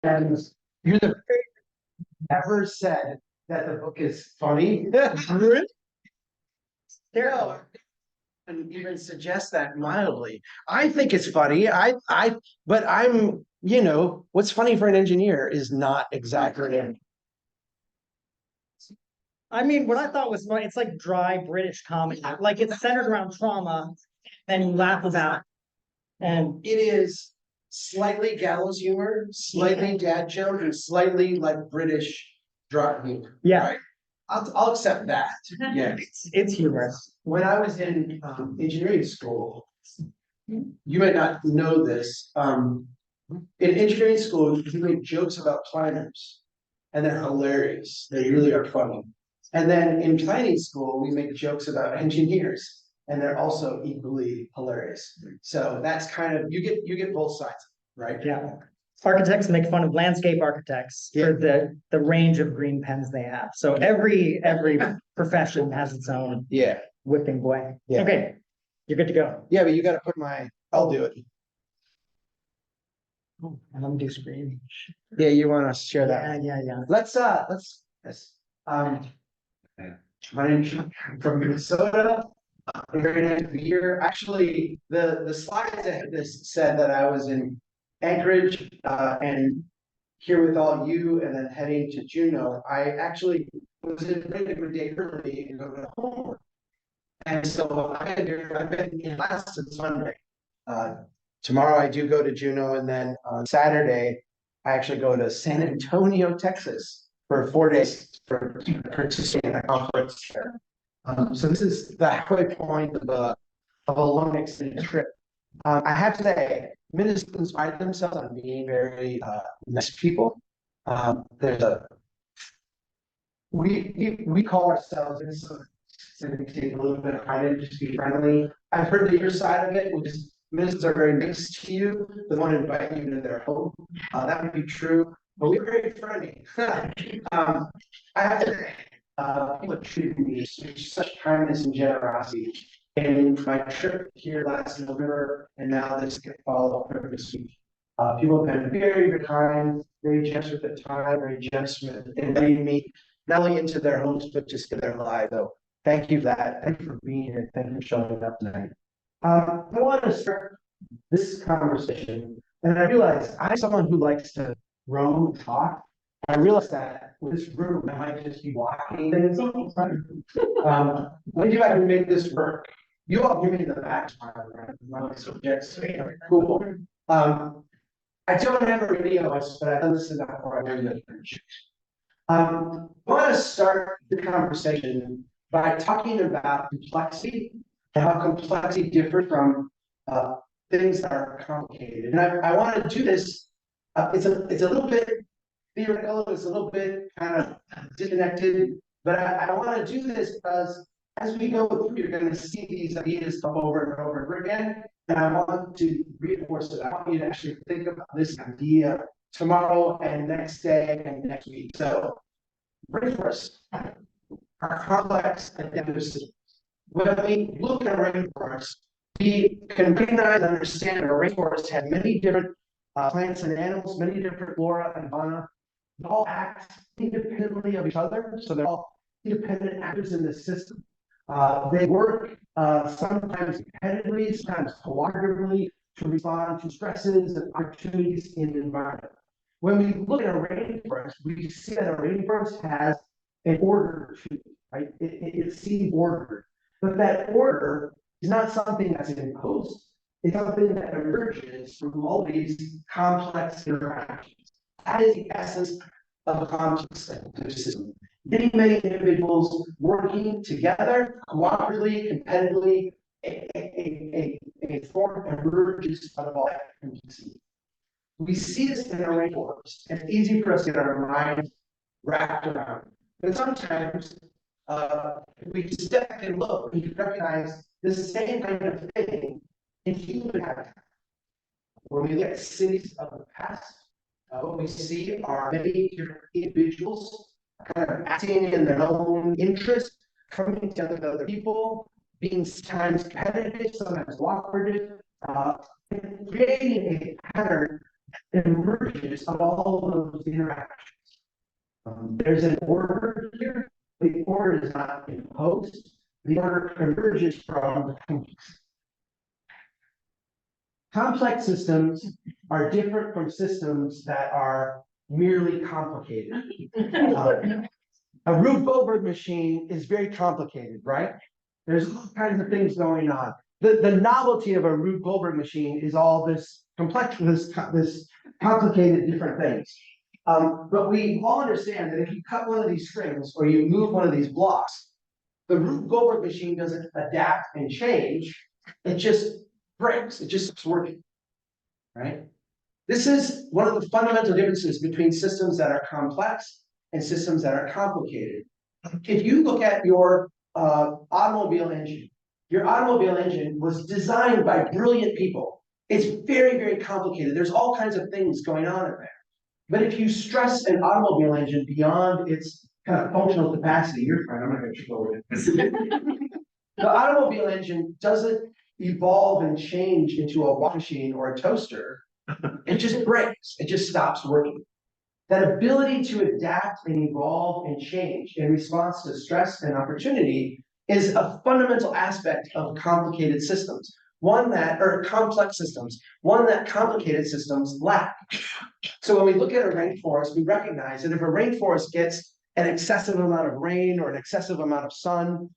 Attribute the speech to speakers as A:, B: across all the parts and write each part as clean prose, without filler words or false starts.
A: And you're the first ever said that the book is funny. Really? No, and even suggest that mildly. I think it's funny. But what's funny for an engineer is not exactly.
B: I mean, what I thought was funny, it's like dry British comedy. Like it's centered around trauma, and you laugh about. And
A: It is slightly gallows humor, slightly dad joke, and slightly like British drug humor.
B: yeah,
A: Right? I'll accept that. Yeah.
B: it's humorous.
A: When I was in engineering school, you might not know this. In engineering school, you make jokes about planners, and they're hilarious. They really are funny. And then in planning school, we make jokes about engineers, and they're also equally hilarious. So that's kind of you get both sides, right?
B: Yeah. Architects make fun of landscape architects for the range of green pens they have. So every profession has its own whipping boy.
A: Yeah.
B: Okay, you're good to go.
A: Yeah, but you got to put I'll do it.
B: Oh, and I'm gonna do screen.
A: Yeah, you want to share that?
B: Yeah.
A: Let's my name's from Minnesota. Very nice to be here. Actually, the slides that had this said that I was in Anchorage and here with all you, and then heading to Juneau. I actually was ready to go a day early and go to homework. And so I've been in class since Monday. Tomorrow I do go to Juneau, and then on Saturday I actually go to San Antonio, Texas for 4 days for participating in a conference there. So this is the halfway point of a long extended trip. I have to say, Minnesotans pride themselves on being very nice people. There's we call ourselves Minnesota, and we take a little bit of pride just be friendly. I've heard the other side of it, which is Minnesotans are very nice to you. They want to invite you to their home. That would be true, but we're very friendly. I have to say, people treated me with such kindness and generosity. And my trip here last November, and now this follow up this week. People have been very, very kind, very generous with their time, very generous with inviting me not only into their homes, but just to their lives. So thank you for that. Thank you for being here. Thank you for showing up tonight. I want to start this conversation, and I realize I'm someone who likes to roam and talk. I realize that with this room, I might just be walking. Let me see if I can make this work. You all give me the back smile, right? Subjects. Cool. I don't have a radio, but I've done this enough before I learned it. I want to start the conversation by talking about complexity and how complexity differs from things that are complicated. And I want to do this. It's a little bit theoretical. It's a little bit kind of disconnected. But I want to do this because as we go through, you're going to see these ideas come over and over and over again. And I want to reinforce it. I want you to actually think about this idea tomorrow and next day and next week. So, rainforests are complex and devastating. When we look at a rainforest, we can recognize and understand that a rainforest has many different plants and animals, many different flora and fauna. They all act independently of each other, so they're all independent actors in the system. They work sometimes competitively, sometimes cooperatively to respond to stresses and opportunities in the environment. When we look at a rainforest, we see that a rainforest has an order to it, right? It seems ordered, but that order is not something that's imposed. It's something that emerges from all these complex interactions. That is the essence of a complex system. Many individuals working together, cooperatively, competitively, a form emerges out of all that complexity. We see this in a rainforest, and it's easy for us to get our minds wrapped around. But sometimes we can step back and look, we can recognize the same kind of thing in human habitat. When we look at cities of the past, what we see are many different individuals kind of acting in their own interest, coming together with other people, being sometimes competitive, sometimes cooperative, and creating a pattern emerges of all of those interactions. There's an order here. The order is not imposed. The order emerges from the complex. Complex systems are different from systems that are merely complicated. A Rube Goldberg machine is very complicated, right? There's all kinds of things going on. The novelty of a Rube Goldberg machine is all this complex, this complicated different things. But we all understand that if you cut one of these strings or you move one of these blocks, the Rube Goldberg machine doesn't adapt and change. It just breaks. It just stops working, right? This is one of the fundamental differences between systems that are complex and systems that are complicated. If you look at your automobile engine, your automobile engine was designed by brilliant people. It's very, very complicated. There's all kinds of things going on in there. But if you stress an automobile engine beyond its kind of functional capacity, you're fine, I'm not going to go with it. The automobile engine doesn't evolve and change into a washing machine or a toaster. It just breaks. It just stops working. That ability to adapt and evolve and change in response to stress and opportunity is a fundamental aspect of complicated systems. Or complex systems, one that complicated systems lack. So when we look at a rainforest, we recognize that if a rainforest gets an excessive amount of rain or an excessive amount of sun,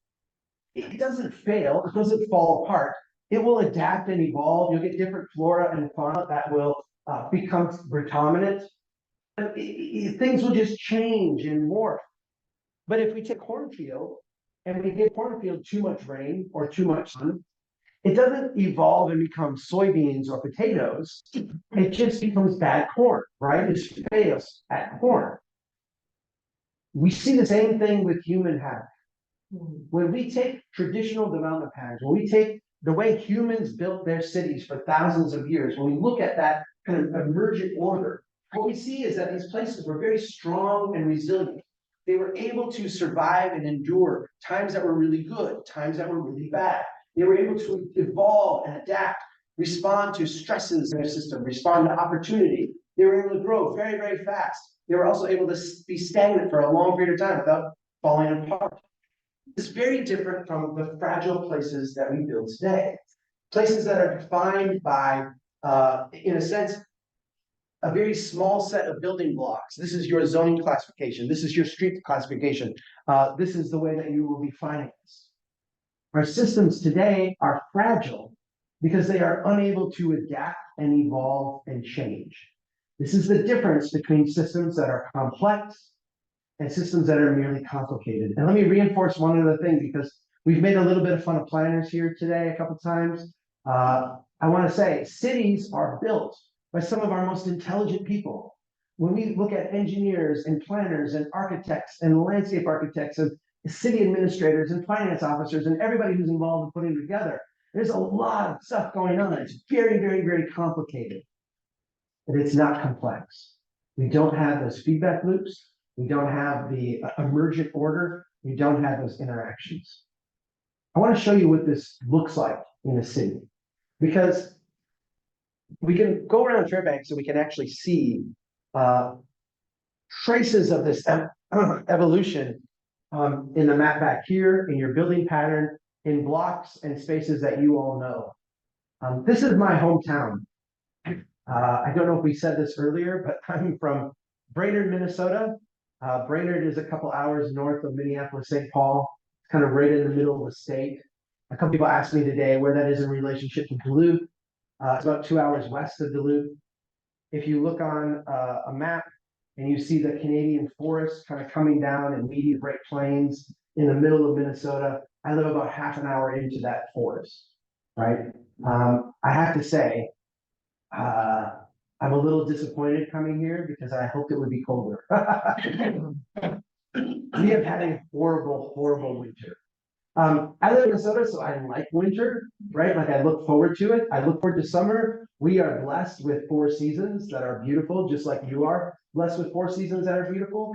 A: it doesn't fail, it doesn't fall apart. It will adapt and evolve. You'll get different flora and fauna that will become predominant. Things will just change and morph. But if we take cornfield and we give cornfield too much rain or too much sun, it doesn't evolve and become soybeans or potatoes. It just becomes bad corn, right? It just fails at corn. We see the same thing with human habit. When we take traditional development patterns, when we take the way humans built their cities for thousands of years, when we look at that kind of emergent order, what we see is that these places were very strong and resilient. They were able to survive and endure times that were really good, times that were really bad. They were able to evolve and adapt, respond to stresses in their system, respond to opportunity. They were able to grow very, very fast. They were also able to be stagnant for a long period of time without falling apart. It's very different from the fragile places that we build today. Places that are defined by, in a sense, a very small set of building blocks. This is your zoning classification. This is your street classification. This is the way that you will be financed. Our systems today are fragile because they are unable to adapt and evolve and change. This is the difference between systems that are complex and systems that are merely complicated. And let me reinforce one other thing, because we've made a little bit of fun of planners here today a couple of times. I want to say cities are built by some of our most intelligent people. When we look at engineers and planners and architects and landscape architects and city administrators and finance officers and everybody who's involved in putting it together, there's a lot of stuff going on. It's very, very, very complicated, but it's not complex. We don't have those feedback loops. We don't have the emergent order. We don't have those interactions. I want to show you what this looks like in a city, because we can go around Fairbanks and we can actually see traces of this evolution in the map back here, in your building pattern, in blocks and spaces that you all know. This is my hometown. I don't know if we said this earlier, but I'm from Brainerd, Minnesota. Brainerd is a couple hours north of Minneapolis, St. Paul, kind of right in the middle of the state. A couple people asked me today where that is in relationship to Duluth. It's about 2 hours west of Duluth. If you look on a map and you see the Canadian forest kind of coming down in medium Great Plains in the middle of Minnesota, I live about half an hour into that forest, right? I have to say, I'm a little disappointed coming here because I hoped it would be colder. We have had a horrible, horrible winter. I live in Minnesota, so I like winter, right? Like I look forward to it. I look forward to summer. We are blessed with 4 seasons that are beautiful, just like you are blessed with 4 seasons that are beautiful.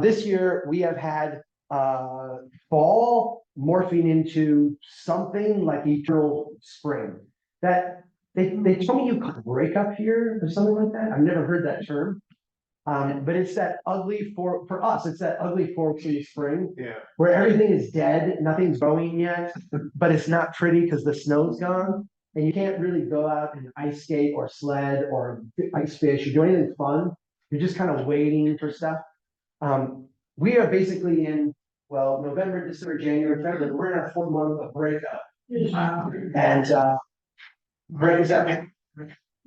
A: This year we have had fall morphing into something like eternal spring. That they told me you could break up here or something like that. I've never heard that term. But it's that ugly for us, it's that ugly forestry spring.
C: Yeah.
A: Where everything is dead, nothing's growing yet, but it's not pretty because the snow's gone. And you can't really go out and ice skate or sled or ice fish or do anything fun. You're just kind of waiting for stuff. We are basically in, well, November, December, January, February, we're in our 4th month of breakup. And brings up,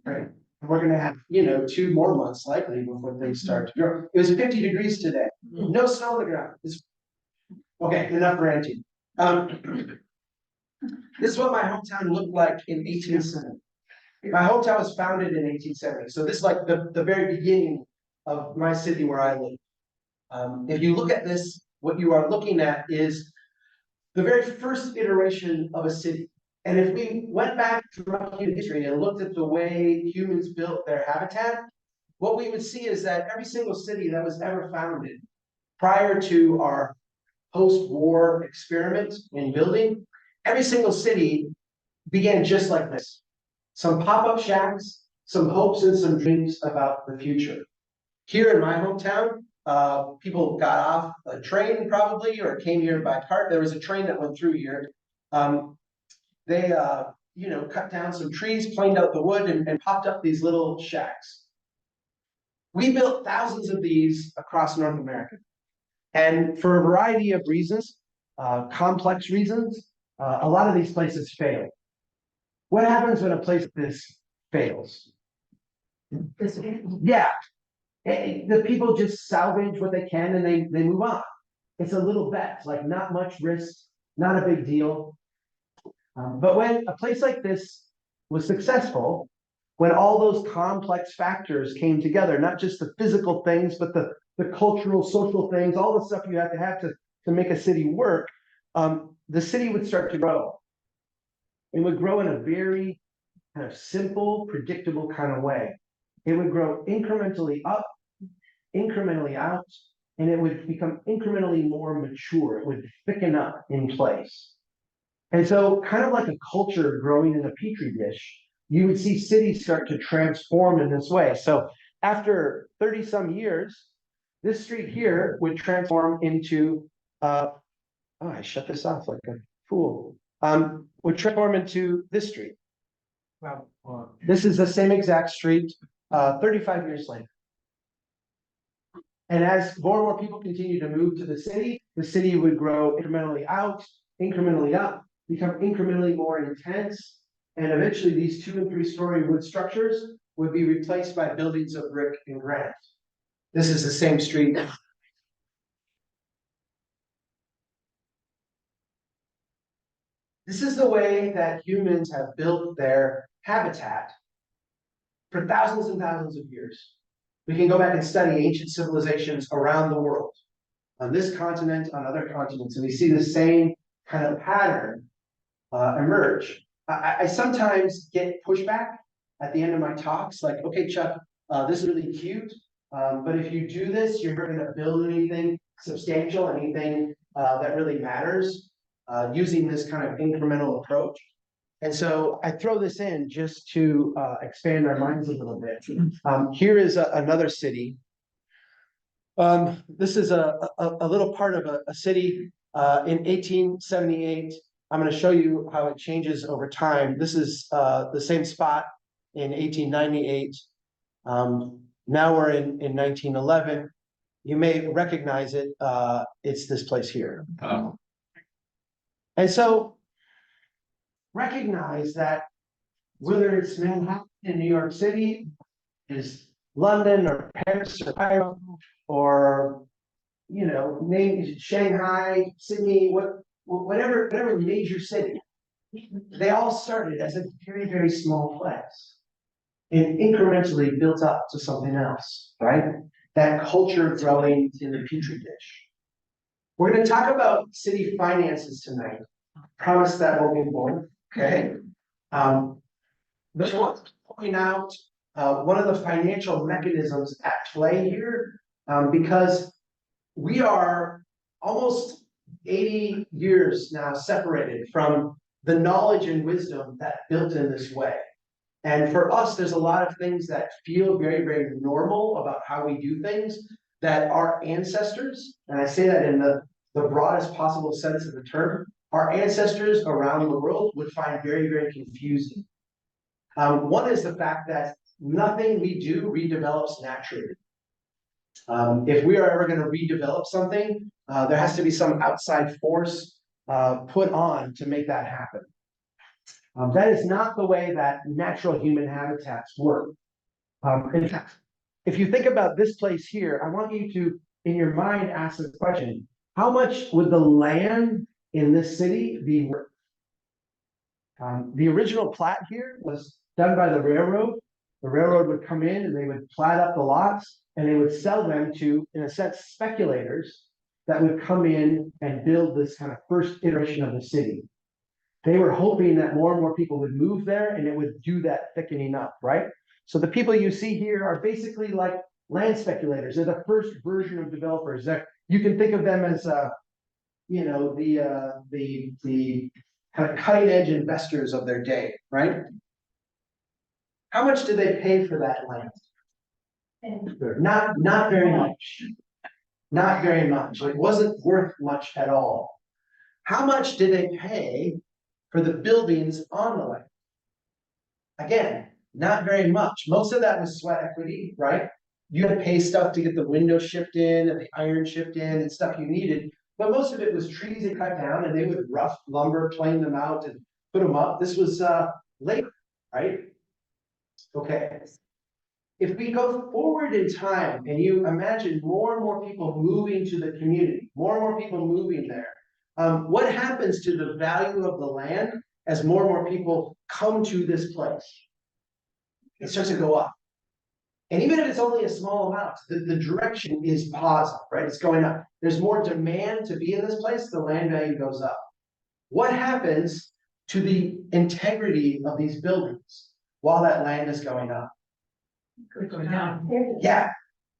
A: right. We're gonna have, 2 more months likely before things start to grow. It was 50 degrees today. No snow on the ground. Okay, enough ranting. This is what my hometown looked like in 1870. My hometown was founded in 1870. So this is like the very beginning of my city where I live. If you look at this, what you are looking at is the very first iteration of a city. And if we went back throughout human history and looked at the way humans built their habitat, what we would see is that every single city that was ever founded prior to our post-war experiment in building, every single city began just like this. Some pop-up shacks, some hopes and some dreams about the future. Here in my hometown, people got off a train probably, or came here by cart. There was a train that went through here. They cut down some trees, planed out the wood, and popped up these little shacks. We built thousands of these across North America. And for a variety of reasons, complex reasons, a lot of these places fail. What happens when a place like this fails? Yeah. The people just salvage what they can and they move on. It's a little bet, like not much risk, not a big deal. But when a place like this was successful, when all those complex factors came together, not just the physical things, but the cultural, social things, all the stuff you have to make a city work, the city would start to grow. It would grow in a very kind of simple, predictable kind of way. It would grow incrementally up, incrementally out, and it would become incrementally more mature. It would thicken up in place. And so, kind of like a culture growing in a petri dish, you would see cities start to transform in this way. So after 30 some years, this street here would transform into, I shut this off like a fool, would transform into this street. Wow. This is the same exact street 35 years later. And as more and more people continue to move to the city would grow incrementally out, incrementally up, become incrementally more intense, and eventually these 2- and 3-story wood structures would be replaced by buildings of brick and granite. This is the same street. This is the way that humans have built their habitat for thousands and thousands of years. We can go back and study ancient civilizations around the world, on this continent, on other continents, and we see the same kind of pattern emerge. I sometimes get pushback at the end of my talks, like, okay, Chuck, this is really cute, but if you do this, you're not going to build anything substantial, anything that really matters, using this kind of incremental approach. And so I throw this in just to expand our minds a little bit. Here is another city. This is a little part of a city in 1878. I'm going to show you how it changes over time. This is the same spot in 1898. Now we're in 1911. You may recognize it. It's this place here. Oh. And so recognize that whether it's Manhattan in New York City, is London or Paris or Cairo, or name Shanghai, Sydney, whatever major city, they all started as a very, very small place and incrementally built up to something else, right? That culture growing in the petri dish. We're going to talk about city finances tonight. Promise that won't be boring, okay? But I want to point out one of the financial mechanisms at play here, because we are almost 80 years now separated from the knowledge and wisdom that built in this way. And for us, there's a lot of things that feel very, very normal about how we do things that our ancestors, and I say that in the broadest possible sense of the term, our ancestors around the world would find very, very confusing. One is the fact that nothing we do redevelops naturally. If we are ever going to redevelop something, there has to be some outside force put on to make that happen. That is not the way that natural human habitats work. In fact, if you think about this place here, I want you to, in your mind, ask the question, how much would the land in this city be worth? The original plat here was done by the railroad. The railroad would come in and they would plat up the lots and they would sell them to, in a sense, speculators that would come in and build this kind of first iteration of the city. They were hoping that more and more people would move there and it would do that thickening up, right? So the people you see here are basically like land speculators. They're the first version of developers. You can think of them as, you know, the kind of cutting edge investors of their day, right? How much did they pay for that land? Not very much. Not very much. It wasn't worth much at all. How much did they pay for the buildings on the land? Again, not very much. Most of that was sweat equity, right? You had to pay stuff to get the windows shipped in and the iron shipped in and stuff you needed. But most of it was trees they cut down and they would rough lumber, plane them out and put them up. This was labor, right? Okay. If we go forward in time and you imagine more and more people moving to the community, more and more people moving there, what happens to the value of the land as more and more people come to this place? It starts to go up. And even if it's only a small amount, the direction is positive, right? It's going up. There's more demand to be in this place, the land value goes up. What happens to the integrity of these buildings while that land is going up?
C: Going down.
A: Yeah,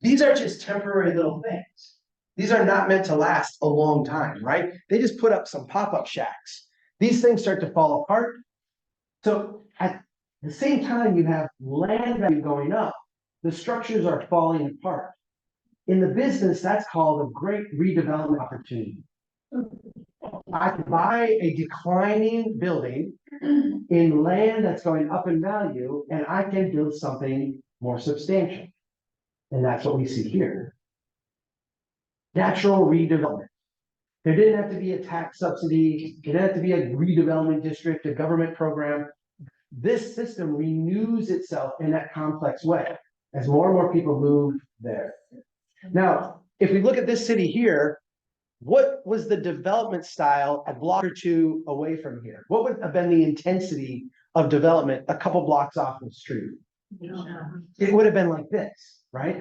A: these are just temporary little things. These are not meant to last a long time, right? They just put up some pop-up shacks. These things start to fall apart. So at the same time you have land value going up, the structures are falling apart. In the business, that's called a great redevelopment opportunity. I can buy a declining building in land that's going up in value, and I can build something more substantial. And that's what we see here. Natural redevelopment. There didn't have to be a tax subsidy. It didn't have to be a redevelopment district, a government program. This system renews itself in that complex way as more and more people move there. Now, if we look at this city here, what was the development style a block or two away from here? What would have been the intensity of development a couple blocks off the street? It would have been like this, right?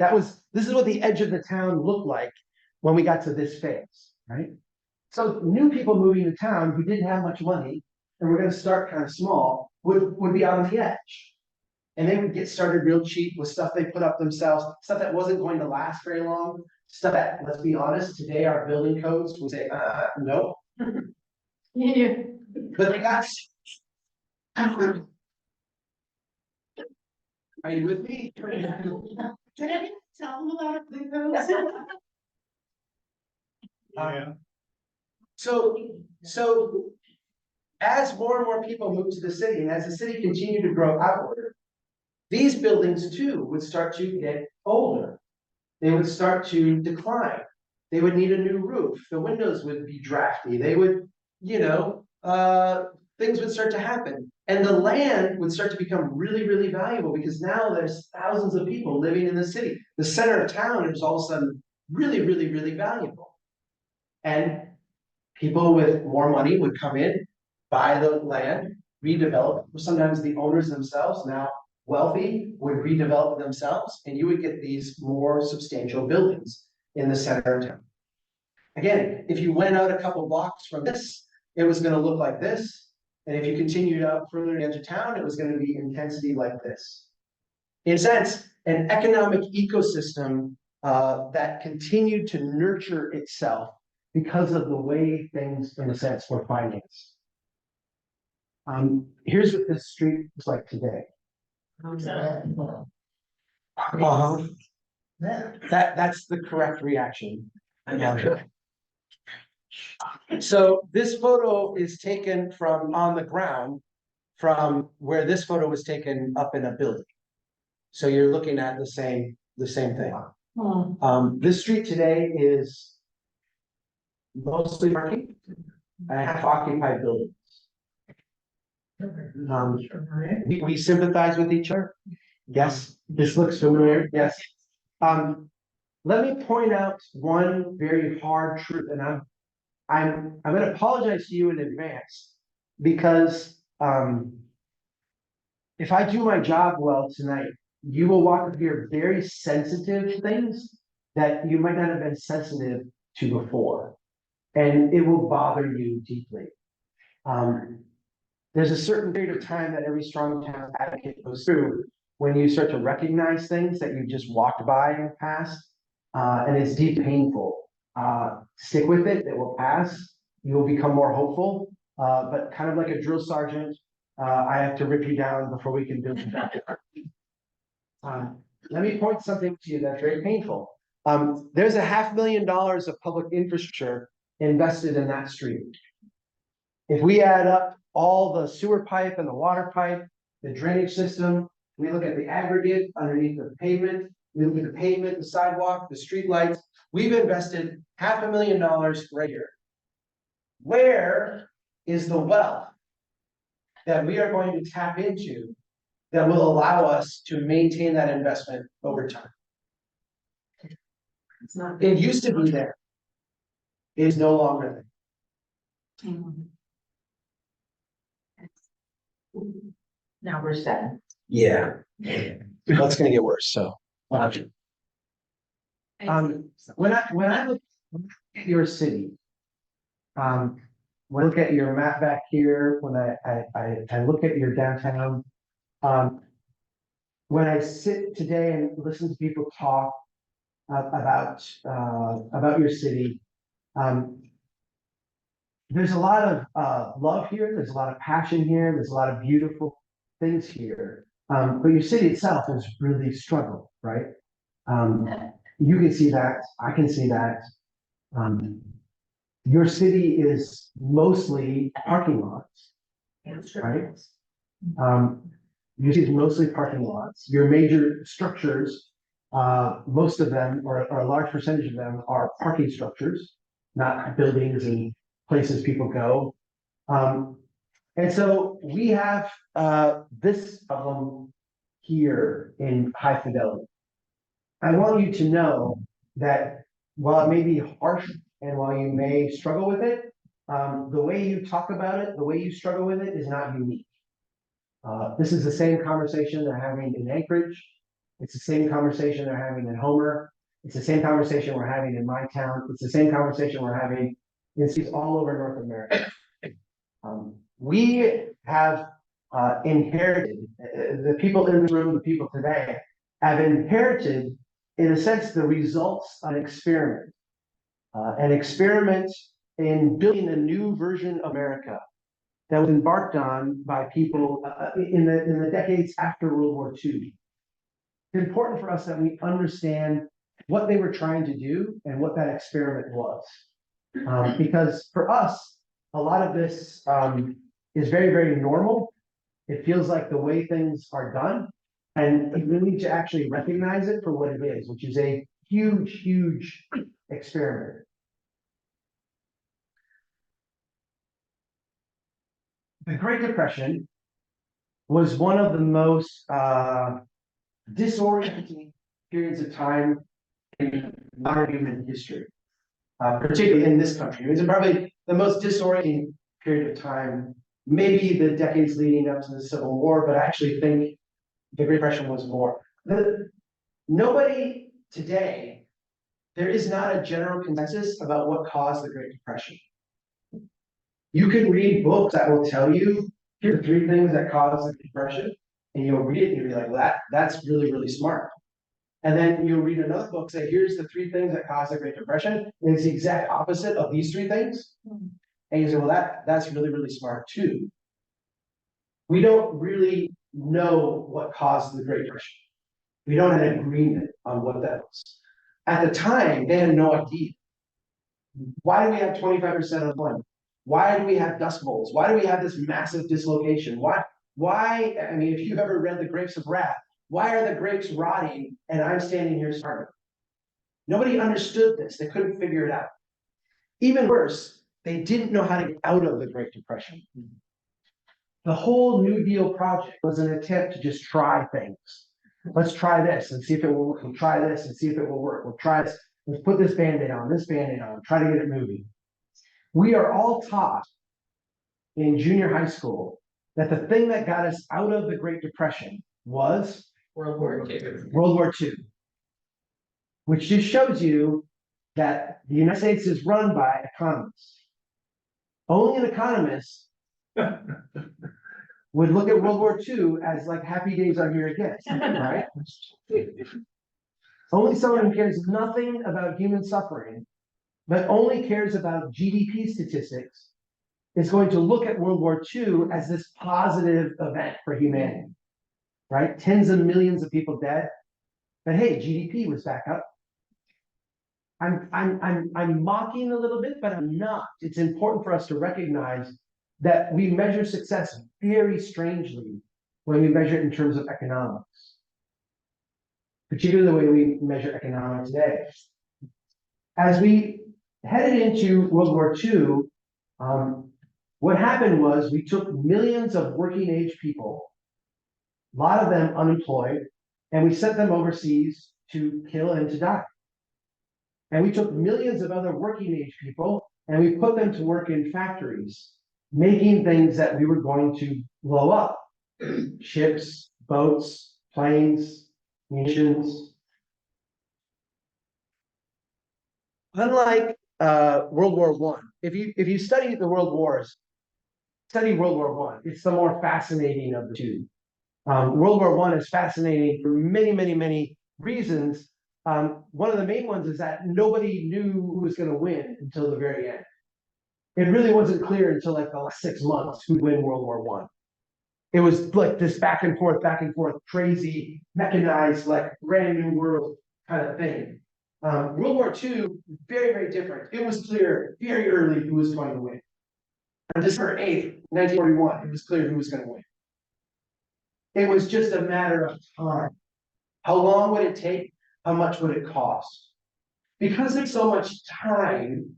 A: This is what the edge of the town looked like when we got to this phase, right? So new people moving to town who didn't have much money and we're going to start kind of small would be on the edge. And they would get started real cheap with stuff they put up themselves, stuff that wasn't going to last very long, stuff that, let's be honest, today our building codes would say, no.
C: Yeah.
A: But they got. Are you with me?
C: Tell them about the
A: So as more and more people move to the city, and as the city continued to grow outward, these buildings too would start to get older. They would start to decline. They would need a new roof. The windows would be drafty. They would, things would start to happen. And the land would start to become really, really valuable because now there's thousands of people living in the city. The center of town is all of a sudden really, really, really valuable. And people with more money would come in, buy the land, redevelop. Sometimes the owners themselves, now wealthy, would redevelop themselves, and you would get these more substantial buildings in the center of town. Again, if you went out a couple blocks from this, it was going to look like this. And if you continued out further into town, it was going to be intensity like this. In a sense, an economic ecosystem that continued to nurture itself because of the way things, in a sense, were financed. Here's what this street looks like today. Uh-huh. That's the correct reaction. So this photo is taken from on the ground, from where this photo was taken up in a building. So you're looking at the same thing. This street today is mostly parking and half occupied buildings. We sympathize with each other. Yes, this looks familiar. Yes. Let me point out one very hard truth, and I'm going to apologize to you in advance because if I do my job well tonight, you will walk up here very sensitive things that you might not have been sensitive to before, and it will bother you deeply. There's a certain period of time that every strong town advocate goes through when you start to recognize things that you just walked by in the past, and it's deep painful. Stick with it, it will pass. You will become more hopeful, but kind of like a drill sergeant, I have to rip you down before we can build you back up. Let me point something to you that's very painful. There's $500,000 of public infrastructure invested in that street. If we add up all the sewer pipe and the water pipe, the drainage system, we look at the aggregate underneath the pavement, we look at the pavement, the sidewalk, the street lights, we've invested $500,000 right here. Where is the wealth that we are going to tap into that will allow us to maintain that investment over time? It used to be there. It is no longer there.
C: Now we're set.
A: Yeah. That's gonna get worse, so. When I look at your city, when I look at your map back here, when I look at your downtown, when I sit today and listen to people talk about your city, there's a lot of love here. There's a lot of passion here. There's a lot of beautiful things here. But your city itself has really struggled, right? You can see that. I can see that. Your city is mostly parking lots, right? Your city is mostly parking lots. Your major structures, most of them, or a large percentage of them, are parking structures, not buildings and places people go. And so we have this problem here in High Fidelity. I want you to know that while it may be harsh and while you may struggle with it, the way you talk about it, the way you struggle with it is not unique. This is the same conversation they're having in Anchorage. It's the same conversation they're having in Homer. It's the same conversation we're having in my town. It's the same conversation we're having in cities all over North America. We have inherited, the people in the room, the people today, have inherited, in a sense, the results of an experiment in building a new version of America that was embarked on by people in the decades after World War II. It's important for us that we understand what they were trying to do and what that experiment was. Because for us, a lot of this is very, very normal. It feels like the way things are done. And we need to actually recognize it for what it is, which is a huge, huge experiment. The Great Depression was one of the most disorienting periods of time in modern human history, particularly in this country. It was probably the most disorienting period of time, maybe the decades leading up to the Civil War, but I actually think the Great Depression was more. Nobody today, there is not a general consensus about what caused the Great Depression. You can read books that will tell you, here are 3 things that caused the Depression, and you'll read it and you'll be like, well, that's really, really smart. And then you'll read another book, say, here's the 3 things that caused the Great Depression, and it's the exact opposite of these 3 things. And you say, well, that's really, really smart too. We don't really know what caused the Great Depression. We don't have an agreement on what that was. At the time, they had no idea. Why do we have 25% unemployment? Why do we have dust bowls? Why do we have this massive dislocation? I mean, if you've ever read The Grapes of Wrath, why are the grapes rotting and I'm standing here starving? Nobody understood this. They couldn't figure it out. Even worse, they didn't know how to get out of the Great Depression. The whole New Deal project was an attempt to just try things. Let's try this and see if it will work. We'll try this and see if it will work. We'll try this. Let's put this Band-Aid on, try to get it moving. We are all taught in junior high school that the thing that got us out of the Great Depression was
C: World War II.
A: World War II, which just shows you that the United States is run by economists. Only an economist would look at World War II as like happy days are here again, right? Only someone who cares nothing about human suffering, but only cares about GDP statistics, is going to look at World War II as this positive event for humanity, right? Tens of millions of people dead, but hey, GDP was back up. I'm mocking a little bit, but I'm not. It's important for us to recognize that we measure success very strangely when we measure it in terms of economics, particularly the way we measure economics today. As we headed into World War II, what happened was we took millions of working age people, a lot of them unemployed, and we sent them overseas to kill and to die. And we took millions of other working age people and we put them to work in factories, making things that we were going to blow up. Ships, boats, planes, munitions. Unlike World War I, if you study the world wars, study World War I. It's the more fascinating of the two. World War I is fascinating for many, many, many reasons. One of the main ones is that nobody knew who was going to win until the very end. It really wasn't clear until like the last 6 months who'd win World War I. It was like this back and forth, crazy, mechanized, like brand new world kind of thing. World War II, very, very different. It was clear very early who was going to win. On December 8th, 1941, it was clear who was going to win. It was just a matter of time. How long would it take? How much would it cost? Because there's so much time,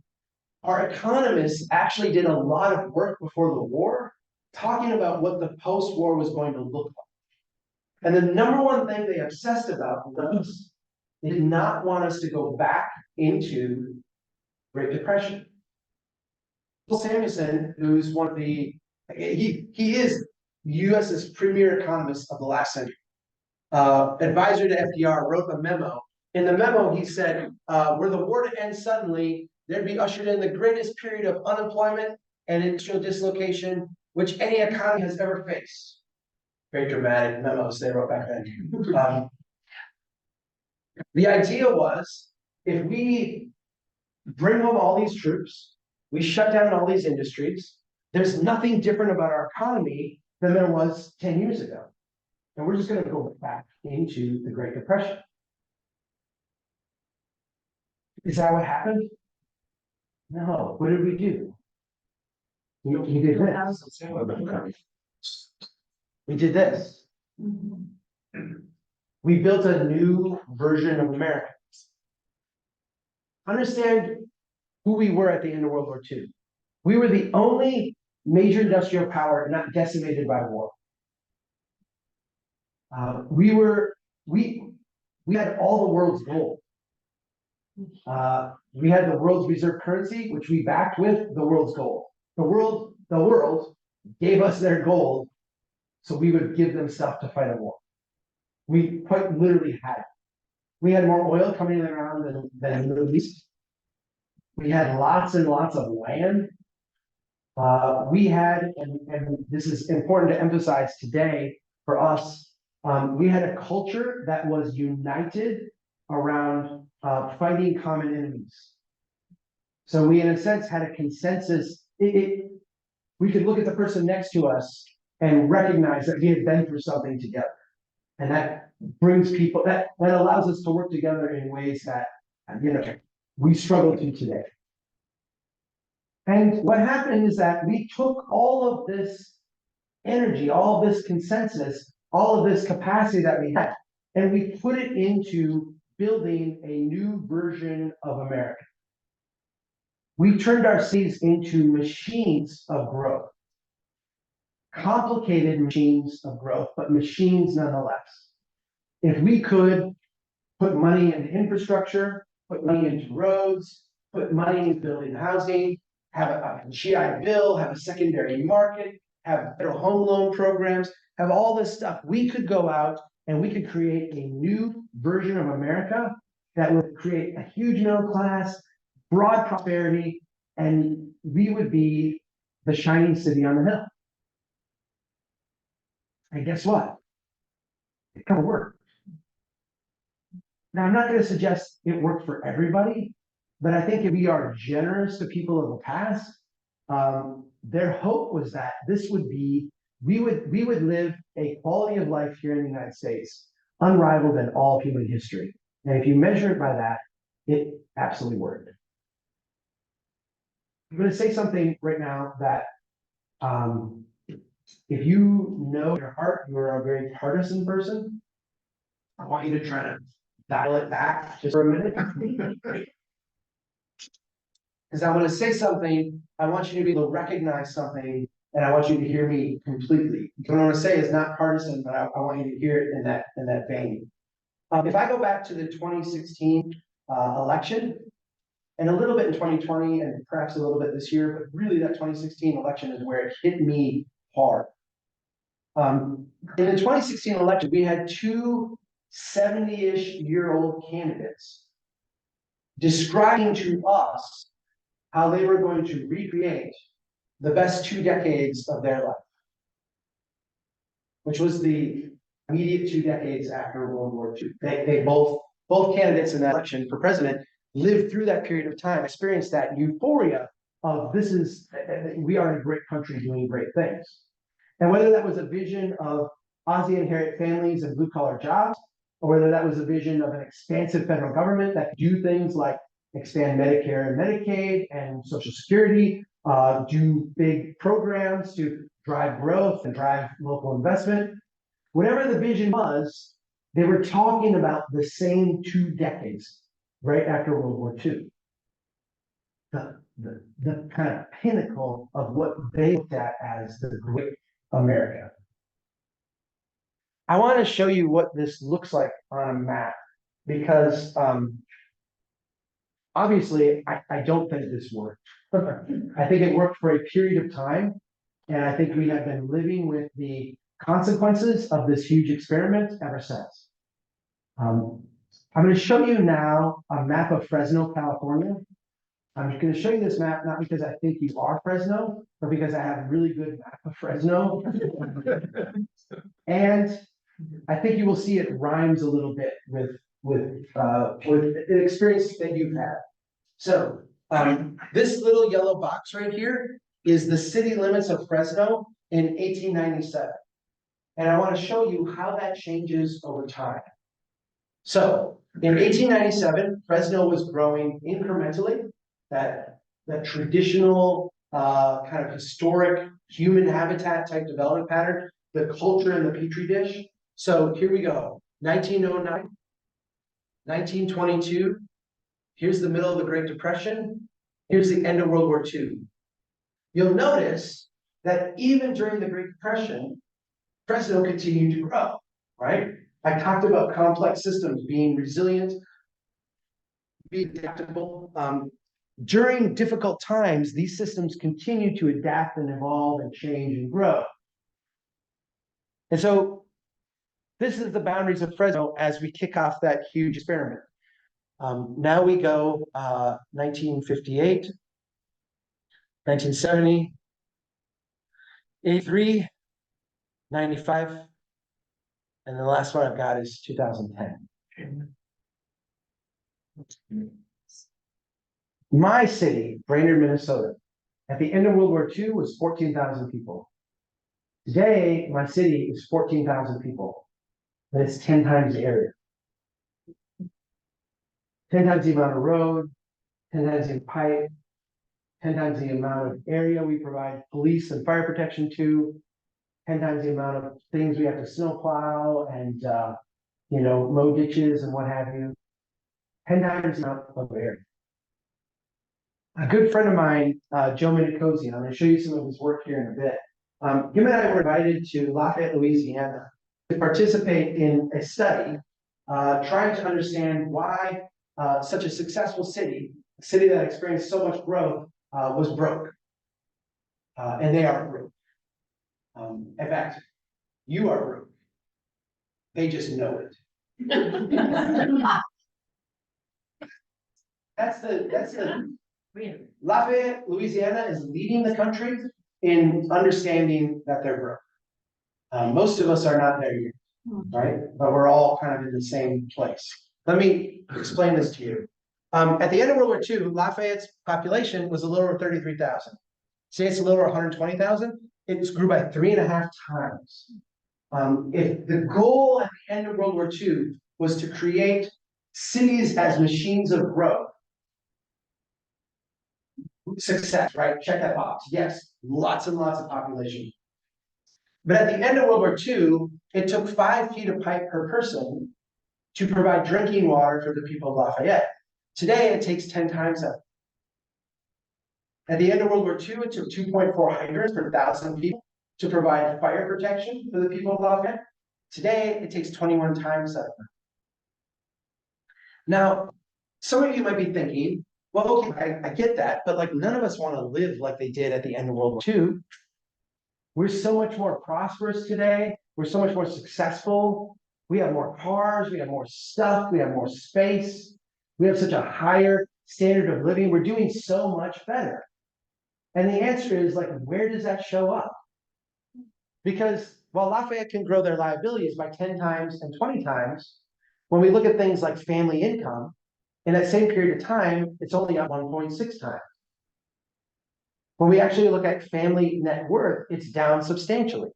A: our economists actually did a lot of work before the war, talking about what the post-war was going to look like. And the number one thing they obsessed about was they did not want us to go back into Great Depression. Samuelson, who's one of he is the U.S.'s premier economist of the last century. Advisor to FDR, wrote a memo. In the memo, he said, were the war to end suddenly, there'd be ushered in the greatest period of unemployment and industrial dislocation which any economy has ever faced. Very dramatic memos they wrote back then. The idea was, if we bring home all these troops, we shut down all these industries, there's nothing different about our economy than there was 10 years ago. And we're just going to go back into the Great Depression. Is that what happened? No. What did we do? We did this. We did this. We built a new version of America. Understand who we were at the end of World War II. We were the only major industrial power not decimated by war. We had all the world's gold. We had the world's reserve currency, which we backed with the world's gold. The world gave us their gold, so we would give them stuff to fight a war. We quite literally had it. We had more oil coming in the ground than the Middle East. We had lots and lots of land. We had, and this is important to emphasize today for us, we had a culture that was united around fighting common enemies. So we, in a sense, had a consensus. We could look at the person next to us and recognize that we had been through something together. And that brings people, that allows us to work together in ways that, we struggle to today. And what happened is that we took all of this energy, all of this consensus, all of this capacity that we had, and we put it into building a new version of America. We turned our cities into machines of growth. Complicated machines of growth, but machines nonetheless. If we could put money into infrastructure, put money into roads, put money into building housing, have a GI Bill, have a secondary market, have federal home loan programs, have all this stuff, we could go out and we could create a new version of America that would create a huge middle class, broad prosperity, and we would be the shining city on the hill. And guess what? It kind of worked. Now, I'm not going to suggest it worked for everybody, but I think if we are generous to people of the past, their hope was that this would be, we would live a quality of life here in the United States unrivaled in all of human history. And if you measure it by that, it absolutely worked. I'm going to say something right now that if you know in your heart you're a very partisan person, I want you to try to dial it back just for a minute. Because I want to say something, I want you to be able to recognize something, and I want you to hear me completely. What I want to say is not partisan, but I want you to hear it in that vein. If I go back to the 2016 election, and a little bit in 2020, and perhaps a little bit this year, but really that 2016 election is where it hit me hard. In the 2016 election, we had two 70-ish-year-old candidates describing to us how they were going to recreate the best 2 decades of their life, which was the immediate 2 decades after World War II. They both candidates in that election for president lived through that period of time, experienced that euphoria of we are in a great country doing great things. And whether that was a vision of Ozzie and Harriet families and blue-collar jobs, or whether that was a vision of an expansive federal government that could do things like expand Medicare and Medicaid and Social Security, do big programs to drive growth and drive local investment. Whatever the vision was, they were talking about the same 2 decades right after World War II. The kind of pinnacle of what they looked at as the great America. I want to show you what this looks like on a map because obviously I don't think this worked. I think it worked for a period of time, and I think we have been living with the consequences of this huge experiment ever since. I'm going to show you now a map of Fresno, California. I'm going to show you this map, not because I think you are Fresno, but because I have a really good map of Fresno. And I think you will see it rhymes a little bit with the experience that you've had. So this little yellow box right here is the city limits of Fresno in 1897. And I want to show you how that changes over time. So in 1897, Fresno was growing incrementally, that traditional kind of historic human habitat type development pattern, the culture in the petri dish. So here we go, 1909, 1922, here's the middle of the Great Depression, here's the end of World War II. You'll notice that even during the Great Depression, Fresno continued to grow, right? I talked about complex systems being resilient, being adaptable. During difficult times, these systems continue to adapt and evolve and change and grow. And so this is the boundaries of Fresno as we kick off that huge experiment. Now we go 1958, 1970, 83, 95, and the last one I've got is 2010. My city, Brainerd, Minnesota, at the end of World War II was 14,000 people. Today, my city is 14,000 people, but it's 10 times the area. 10 times the amount of road, 10 times the pipe, 10 times the amount of area we provide police and fire protection to, 10 times the amount of things we have to snowplow and, mow ditches and what have you. 10 times the amount of area. A good friend of mine, Joe Minicosi, I'm going to show you some of his work here in a bit. Him and I were invited to Lafayette, Louisiana to participate in a study trying to understand why such a successful city, a city that experienced so much growth, was broke. And they are broke. In fact, you are broke. They just know it. That's the Lafayette, Louisiana is leading the country in understanding that they're broke. Most of us are not there yet, right? But we're all kind of in the same place. Let me explain this to you. At the end of World War II, Lafayette's population was a little over 33,000. Today it's a little over 120,000. It grew by 3.5 times. If the goal at the end of World War II was to create cities as machines of growth, success, right? Check that box. Yes, lots and lots of population. But at the end of World War II, it took 5 feet of pipe per person to provide drinking water for the people of Lafayette. Today, it takes 10 times that. At the end of World War II, it took 2.4 hydrants per 1,000 people to provide fire protection for the people of Lafayette. Today, it takes 21 times that. Now, some of you might be thinking, well, okay, I get that, but like none of us want to live like they did at the end of World War II. We're so much more prosperous today. We're so much more successful. We have more cars, we have more stuff, we have more space. We have such a higher standard of living. We're doing so much better. And the answer is like, where does that show up? Because while Lafayette can grow their liabilities by 10 times and 20 times, when we look at things like family income, in that same period of time, it's only up 1.6 times. When we actually look at family net worth, it's down substantially.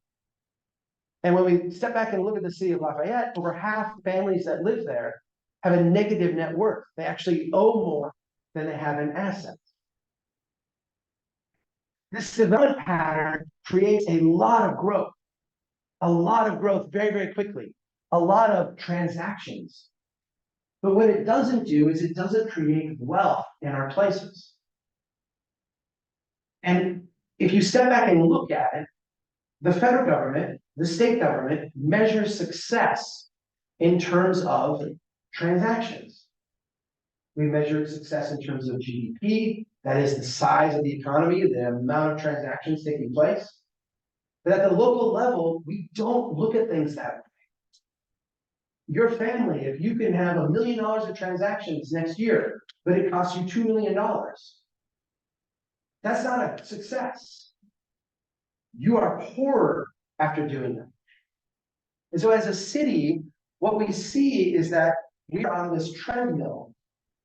A: And when we step back and look at the city of Lafayette, over half the families that live there have a negative net worth. They actually owe more than they have in assets. This development pattern creates a lot of growth very, very quickly, a lot of transactions. But what it doesn't do is it doesn't create wealth in our places. And if you step back and look at it, the federal government, the state government measures success in terms of transactions. We measure success in terms of GDP, that is the size of the economy, the amount of transactions taking place. But at the local level, we don't look at things that way. Your family, if you can have $1 million of transactions next year, but it costs you $2 million, that's not a success. You are poorer after doing that. And so as a city, what we see is that we are on this treadmill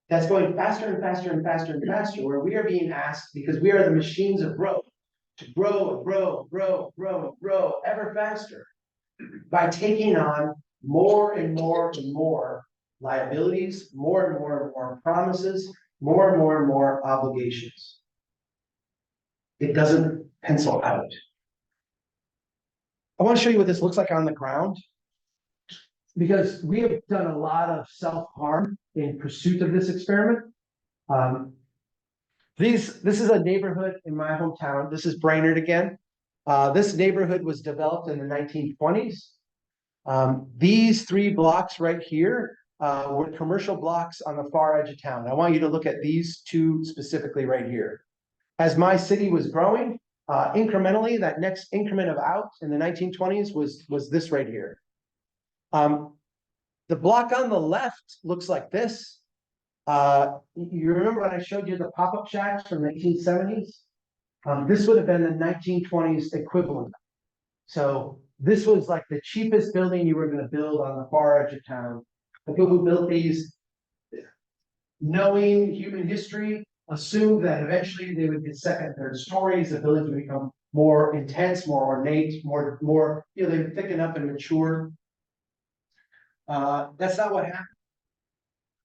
A: that's going faster and faster and faster and faster, where we are being asked, because we are the machines of growth, to grow and grow, grow, grow, grow ever faster by taking on more and more and more liabilities, more and more and more promises, more and more and more obligations. It doesn't pencil out. I want to show you what this looks like on the ground, because we have done a lot of self-harm in pursuit of this experiment. This is a neighborhood in my hometown. This is Brainerd again. This neighborhood was developed in the 1920s. These 3 blocks right here were commercial blocks on the far edge of town. I want you to look at these 2 specifically right here. As my city was growing, incrementally, that next increment of out in the 1920s was this right here. The block on the left looks like this. You remember when I showed you the pop-up shacks from the 1870s? This would have been the 1920s equivalent. So this was like the cheapest building you were going to build on the far edge of town. The people who built these, knowing human history, assumed that eventually they would get 2nd and 3rd stories, the buildings would become more intense, more ornate, more, they thicken up and mature. That's not what happened.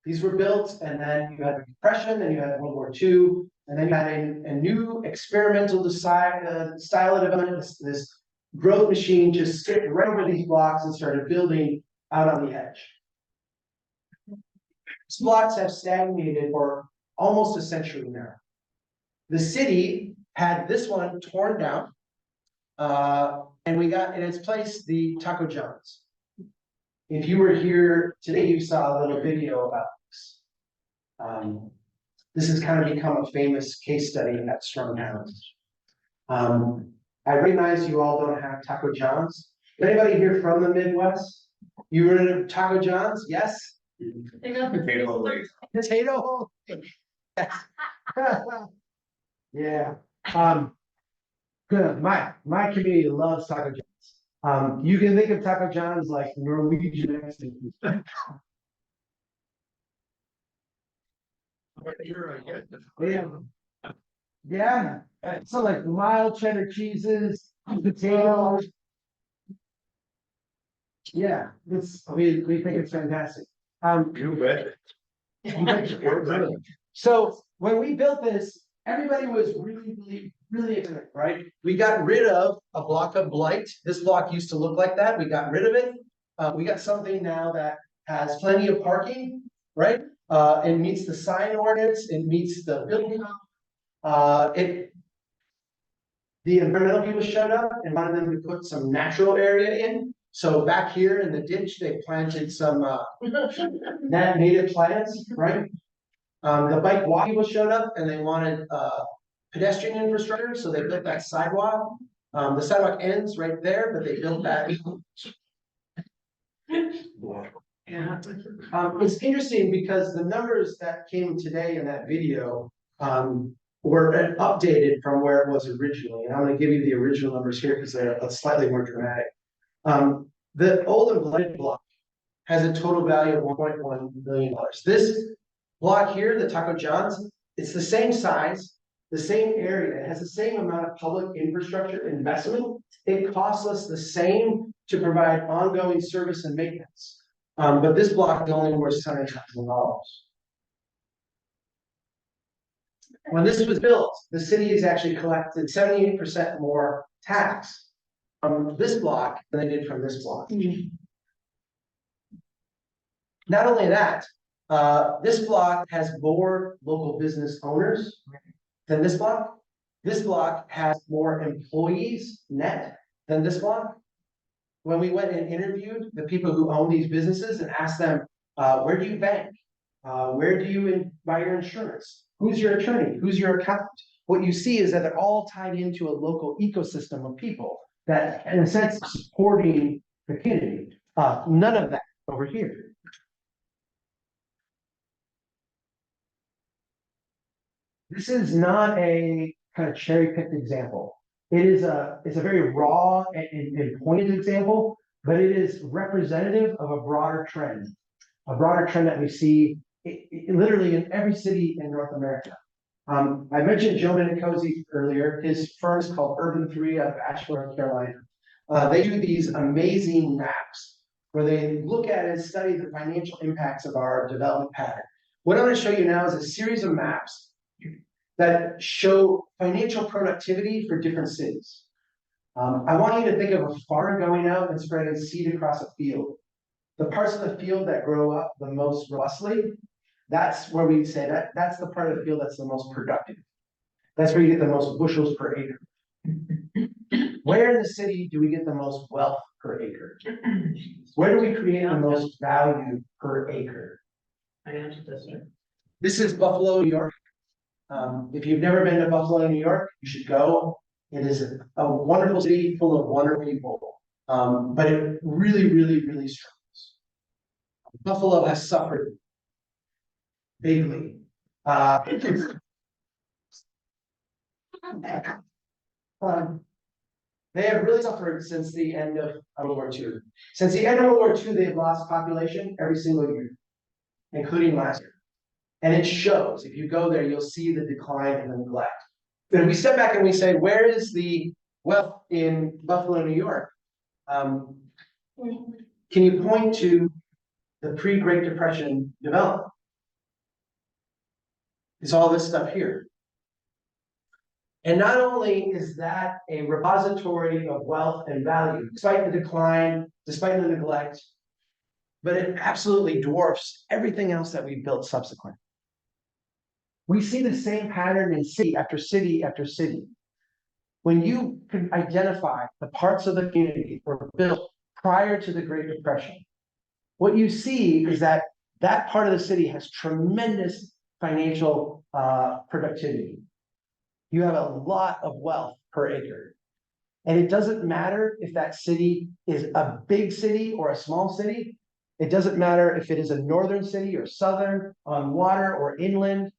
A: These were built, and then you had the Depression, then you had World War II, and then you had a new experimental style of development. This growth machine just skipped right over these blocks and started building out on the edge. These blocks have stagnated for almost a century now. The city had this one torn down, and we got in its place the Taco John's. If you were here today, you saw a little video about this. This has kind of become a famous case study at Strong Towns. I recognize you all don't have Taco John's. Anybody here from the Midwest? You run into Taco John's? Yes? Potato. Yeah. Good. My community loves Taco John's. You can think of Taco John's like Norwegian Mexican. Yeah. So like mild cheddar cheeses, potatoes. Yeah, we think it's fantastic.
D: You bet.
A: So when we built this, everybody was really excited, right? We got rid of a block of blight. This block used to look like that. We got rid of it. We got something now that has plenty of parking, right? It meets the sign ordinance. It meets the building. The environmental people showed up and wanted them to put some natural area in. So back here in the ditch, they planted some native plants, right? The bike walk people showed up and they wanted pedestrian infrastructure, so they built that sidewalk. The sidewalk ends right there, but they built that. It's interesting because the numbers that came today in that video were updated from where it was originally. And I'm going to give you the original numbers here because they're slightly more dramatic. The old and blighted block has a total value of $1.1 million. This block here, the Taco John's, it's the same size, the same area, it has the same amount of public infrastructure investment. It costs us the same to provide ongoing service and maintenance. But this block is only worth $700,000. When this was built, the city has actually collected 78% more tax from this block than they did from this block. Not only that, this block has more local business owners than this block. This block has more employees net than this block. When we went and interviewed the people who own these businesses and asked them, where do you bank? Where do you buy your insurance? Who's your attorney? Who's your accountant? What you see is that they're all tied into a local ecosystem of people that, in a sense, supporting the community. None of that over here. This is not a kind of cherry-picked example. It's a very raw and pointed example, but it is representative of a broader trend that we see literally in every city in North America. I mentioned Joe Minicozy earlier. His firm is called Urban 3 out of Asheville, North Carolina. They do these amazing maps where they look at and study the financial impacts of our development pattern. What I'm going to show you now is a series of maps that show financial productivity for different cities. I want you to think of a farmer going out and spreading seed across a field. The parts of the field that grow up the most robustly, that's where we say that's the part of the field that's the most productive. That's where you get the most bushels per acre. Where in the city do we get the most wealth per acre? Where do we create the most value per acre?
C: Financial district.
A: This is Buffalo, New York. If you've never been to Buffalo, New York, you should go. It is a wonderful city full of wonderful people, but it really struggles. Buffalo has suffered bigly. They have really suffered since the end of World War II. Since the end of World War II, they've lost population every single year, including last year. And it shows. If you go there, you'll see the decline and the neglect. But if we step back and we say, where is the wealth in Buffalo, New York. Can you point to the pre-Great Depression development? Is all this stuff here. And not only is that a repository of wealth and value, despite the decline, despite the neglect, but it absolutely dwarfs everything else that we built subsequent. We see the same pattern in city after city after city. When you can identify the parts of the community that were built prior to the Great Depression, what you see is that that part of the city has tremendous financial productivity. You have a lot of wealth per acre. And it doesn't matter if that city is a big city or a small city. It doesn't matter if it is a northern city or southern, on water or inland.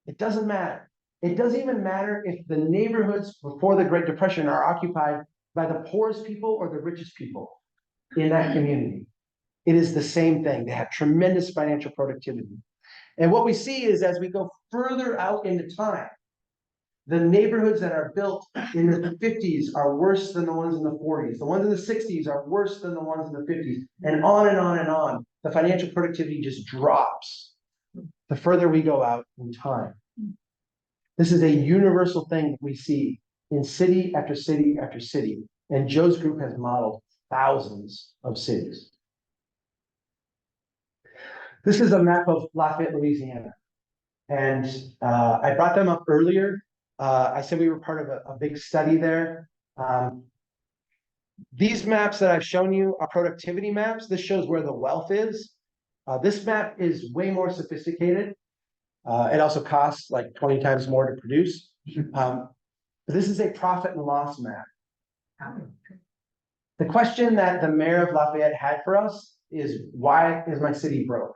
A: It doesn't matter. It doesn't even matter if the neighborhoods before the Great Depression are occupied by the poorest people or the richest people in that community. It is the same thing. They have tremendous financial productivity. And what we see is as we go further out into time, the neighborhoods that are built in the 50s are worse than the ones in the 40s. The ones in the 60s are worse than the ones in the 50s. And on and on and on. The financial productivity just drops the further we go out in time. This is a universal thing that we see in city after city after city. And Joe's group has modeled thousands of cities. This is a map of Lafayette, Louisiana. And I brought them up earlier. I said we were part of a big study there. These maps that I've shown you are productivity maps. This shows where the wealth is. This map is way more sophisticated. It also costs like 20 times more to produce. But this is a profit and loss map. The question that the mayor of Lafayette had for us is, why is my city broke?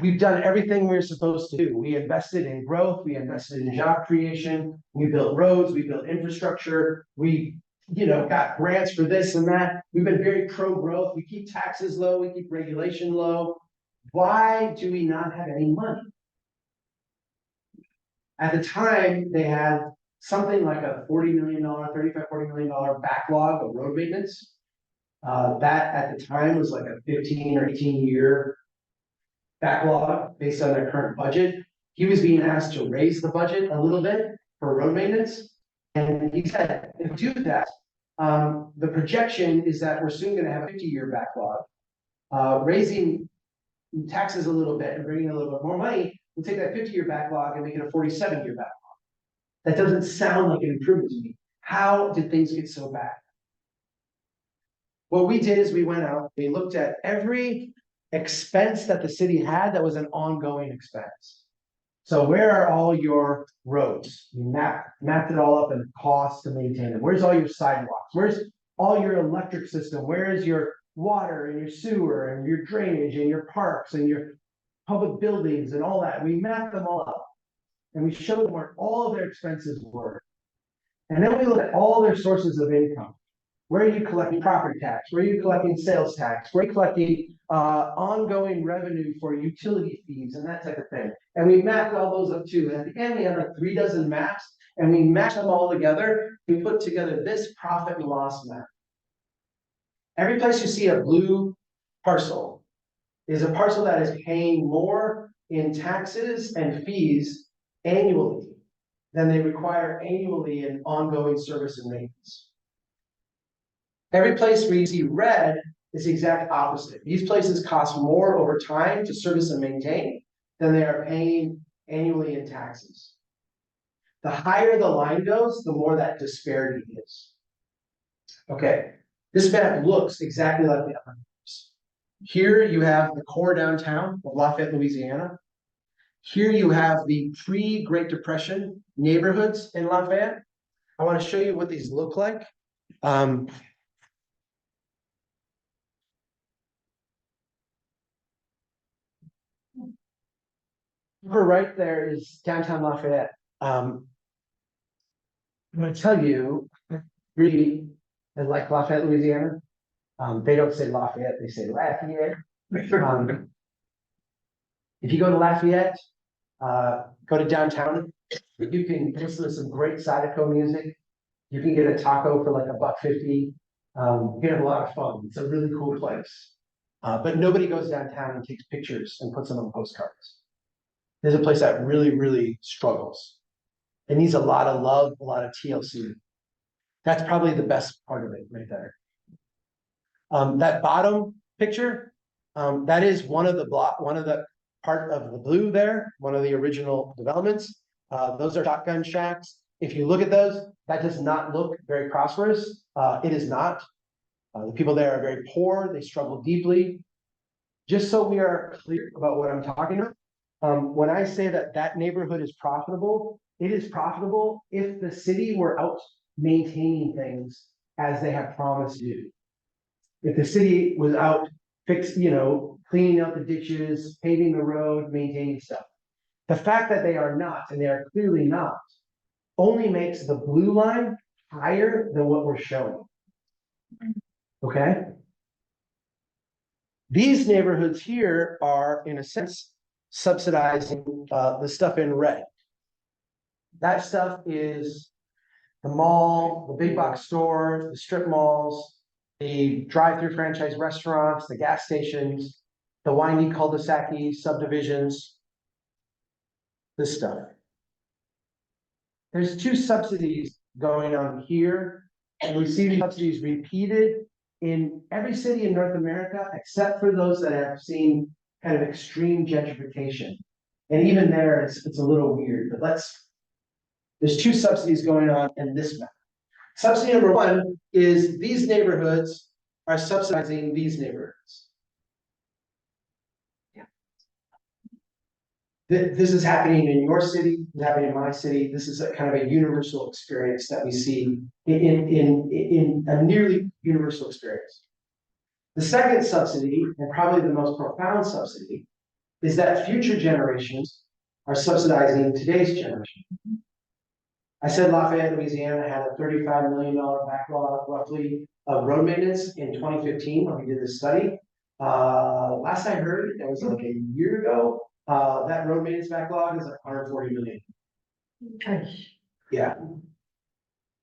A: We've done everything we're supposed to do. We invested in growth. We invested in job creation. We built roads. We built infrastructure. We, got grants for this and that. We've been very pro-growth. We keep taxes low. We keep regulation low. Why do we not have any money? At the time, they had something like a $40 million, $40 million backlog of road maintenance. That at the time was like a 15 or 18 year backlog based on their current budget. He was being asked to raise the budget a little bit for road maintenance. And he said, if we do that, the projection is that we're soon going to have a 50-year backlog. Raising taxes a little bit and bringing a little bit more money, we'll take that 50-year backlog and make it a 47-year backlog. That doesn't sound like an improvement to me. How did things get so bad? What we did is we went out, we looked at every expense that the city had that was an ongoing expense. So where are all your roads? We mapped it all up and the cost to maintain them. Where's all your sidewalks? Where's all your electric system? Where is your water and your sewer and your drainage and your parks and your public buildings and all that? We mapped them all up and we showed them where all of their expenses were. And then we looked at all their sources of income. Where are you collecting property tax? Where are you collecting sales tax? Where are you collecting ongoing revenue for utility fees and that type of thing? And we mapped all those up too. And at the end, we had like 3 dozen maps and we matched them all together. We put together this profit and loss map. Every place you see a blue parcel is a parcel that is paying more in taxes and fees annually than they require annually in ongoing service and maintenance. Every place where you see red is the exact opposite. These places cost more over time to service and maintain than they are paying annually in taxes. The higher the line goes, the more that disparity is. Okay, this map looks exactly like the other maps. Here you have the core downtown of Lafayette, Louisiana. Here you have the pre-Great Depression neighborhoods in Lafayette. I want to show you what these look like. Right there is downtown Lafayette. I'm going to tell you, really, like Lafayette, Louisiana, they don't say Lafayette, they say Lafayette. If you go to Lafayette, go to downtown, you can listen to some great Zydeco music. You can get a taco for like $1.50. You can have a lot of fun. It's a really cool place. But nobody goes downtown and takes pictures and puts them on postcards. There's a place that really, really struggles. It needs a lot of love, a lot of TLC. That's probably the best part of it right there. That bottom picture, that is one of the part of the blue there, one of the original developments. Those are shotgun shacks. If you look at those, that does not look very prosperous. It is not. The people there are very poor. They struggle deeply. Just so we are clear about what I'm talking about, when I say that that neighborhood is profitable, it is profitable if the city were out maintaining things as they have promised to do. If the city was out cleaning out the ditches, paving the road, maintaining stuff. The fact that they are not, and they are clearly not, only makes the blue line higher than what we're showing. Okay? These neighborhoods here are, in a sense, subsidizing the stuff in red. That stuff is the mall, the big box stores, the strip malls, the drive-through franchise restaurants, the gas stations, the windy cul-de-sac subdivisions, this stuff. There's two subsidies going on here, and we see these subsidies repeated in every city in North America, except for those that have seen kind of extreme gentrification. And even there, it's a little weird, but there's two subsidies going on in this map. Subsidy number one is these neighborhoods are subsidizing these neighborhoods. Yeah. This is happening in your city, it's happening in my city. This is a kind of a universal experience that we see in a nearly universal experience. The second subsidy, and probably the most profound subsidy, is that future generations are subsidizing today's generation. I said Lafayette, Louisiana had a $35 million backlog roughly of road maintenance in 2015 when we did this study. Last I heard, it was like a year ago, that road maintenance backlog is like 140 million. Yeah.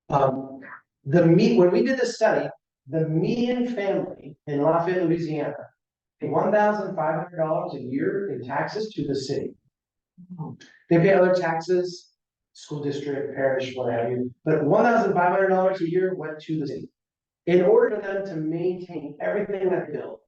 A: When we did this study, the median family in Lafayette, Louisiana, paid $1,500 a year in taxes to the city. They pay other taxes, school district, parish, what have you, but $1,500 a year went to the city in order for them to maintain everything that they built,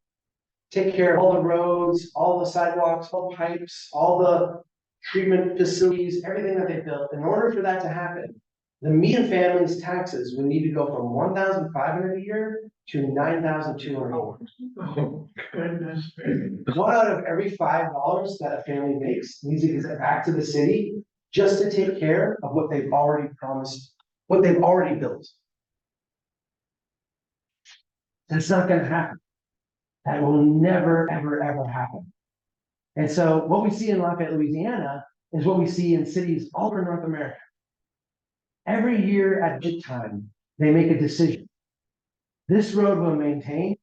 A: take care of all the roads, all the sidewalks, all the pipes, all the treatment facilities, everything that they built. In order for that to happen, the median family's taxes would need to go from $1,500 a year to $9,200.
C: Oh, goodness.
A: One out of every $5 that a family makes needs to get back to the city just to take care of what they've already promised, what they've already built. That's not going to happen. That will never, ever, ever happen. And so what we see in Lafayette, Louisiana is what we see in cities all over North America. Every year at bid time, they make a decision. This road will maintain,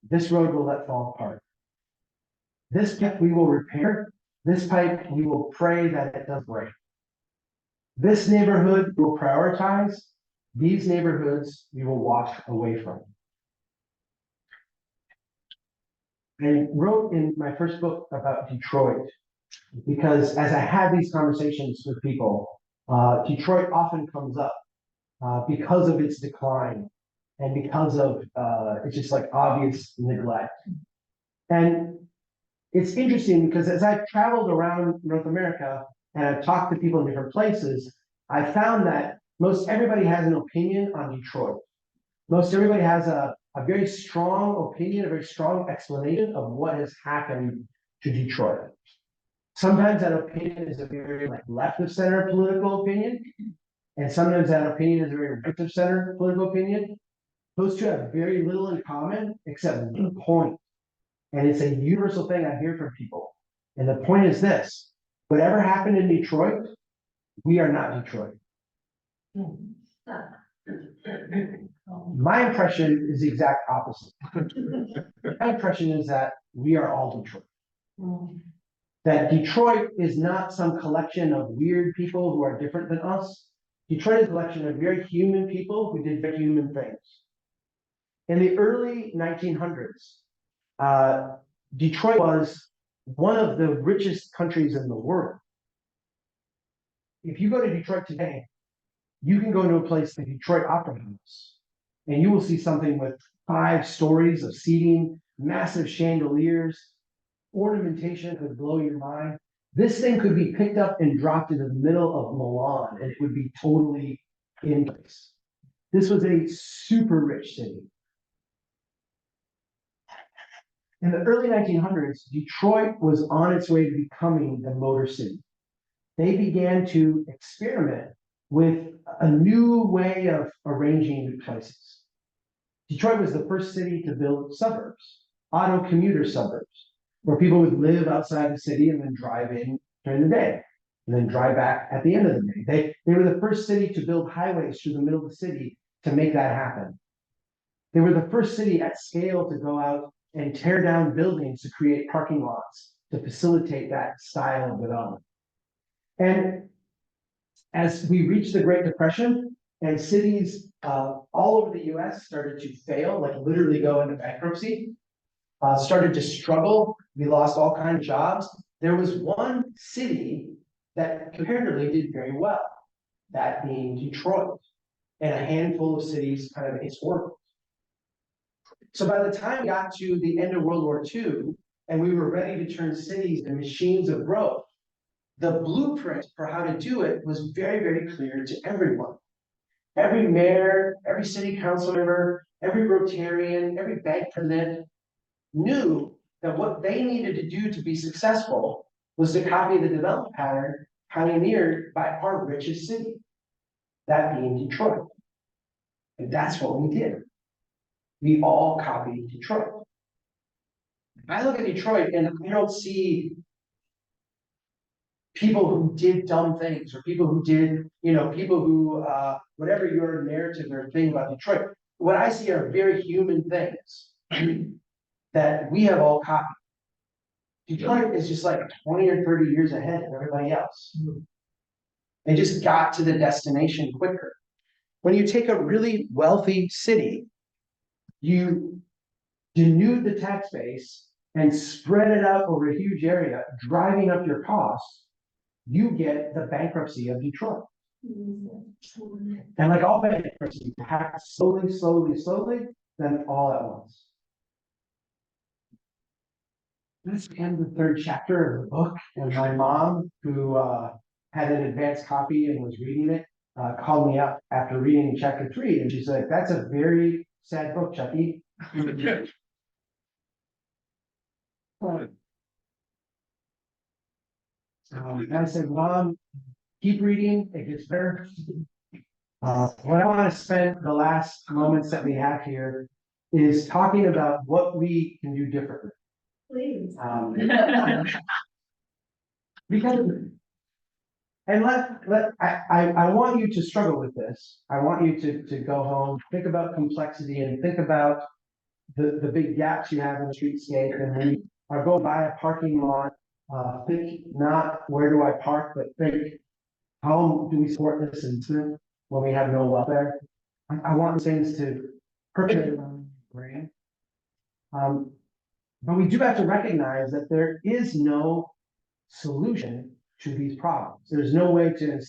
A: this road will let fall apart. This pipe we will repair, this pipe we will pray that it does break. This neighborhood will prioritize, these neighborhoods we will walk away from. I wrote in my first book about Detroit because as I had these conversations with people, Detroit often comes up because of its decline and because of it's just like obvious neglect. And it's interesting because as I've traveled around North America and I've talked to people in different places, I found that most everybody has an opinion on Detroit. Most everybody has a very strong opinion, a very strong explanation of what has happened to Detroit. Sometimes that opinion is a very left of center political opinion, and sometimes that opinion is a very right of center political opinion. Those two have very little in common except one point. And it's a universal thing I hear from people. And the point is this: whatever happened in Detroit, we are not Detroit. My impression is the exact opposite. My impression is that we are all Detroit. That Detroit is not some collection of weird people who are different than us. Detroit is a collection of very human people who did very human things. In the early 1900s, Detroit was one of the richest countries in the world. If you go to Detroit today, you can go to a place, the Detroit Opera House, and you will see something with 5 stories of seating, massive chandeliers, ornamentation that would blow your mind. This thing could be picked up and dropped into the middle of Milan, and it would be totally in place. This was a super rich city. In the early 1900s, Detroit was on its way to becoming the Motor City. They began to experiment with a new way of arranging places. Detroit was the first city to build suburbs, auto commuter suburbs, where people would live outside the city and then drive in during the day, and then drive back at the end of the day. They were the first city to build highways through the middle of the city to make that happen. They were the first city at scale to go out and tear down buildings to create parking lots to facilitate that style of development. And as we reached the Great Depression and cities all over the US started to fail, like literally go into bankruptcy, started to struggle, we lost all kinds of jobs. There was one city that comparatively did very well, that being Detroit, and a handful of cities kind of its orbit. So by the time we got to the end of World War II, and we were ready to turn cities into machines of growth, the blueprint for how to do it was very, very clear to everyone. Every mayor, every city council member, every Rotarian, every bank president knew that what they needed to do to be successful was to copy the development pattern pioneered by our richest city, that being Detroit. And that's what we did. We all copied Detroit. I look at Detroit and I don't see people who did dumb things or people who did, people who, whatever your narrative or thing about Detroit, what I see are very human things that we have all copied. Detroit is just like 20 or 30 years ahead of everybody else. They just got to the destination quicker. When you take a really wealthy city, you denude the tax base and spread it out over a huge area, driving up your costs, you get the bankruptcy of Detroit. And like all bankruptcies, it happens slowly, then all at once. That's the end of the 3rd chapter of the book. And my mom, who had an advanced copy and was reading it, called me up after reading chapter 3, and she said, "That's a very sad book, Chucky." And I said, "Mom, keep reading, it gets better." What I want to spend the last moments that we have here is talking about what we can do differently.
D: Please.
A: Because, and I want you to struggle with this. I want you to go home, think about complexity, and think about the big gaps you have in the streetscape. And when you are going by a parking lot, think not where do I park, but think how do we support this incident when we have no welfare. I want things to percolate around the brain. But we do have to recognize that there is no solution to these problems. There's no way to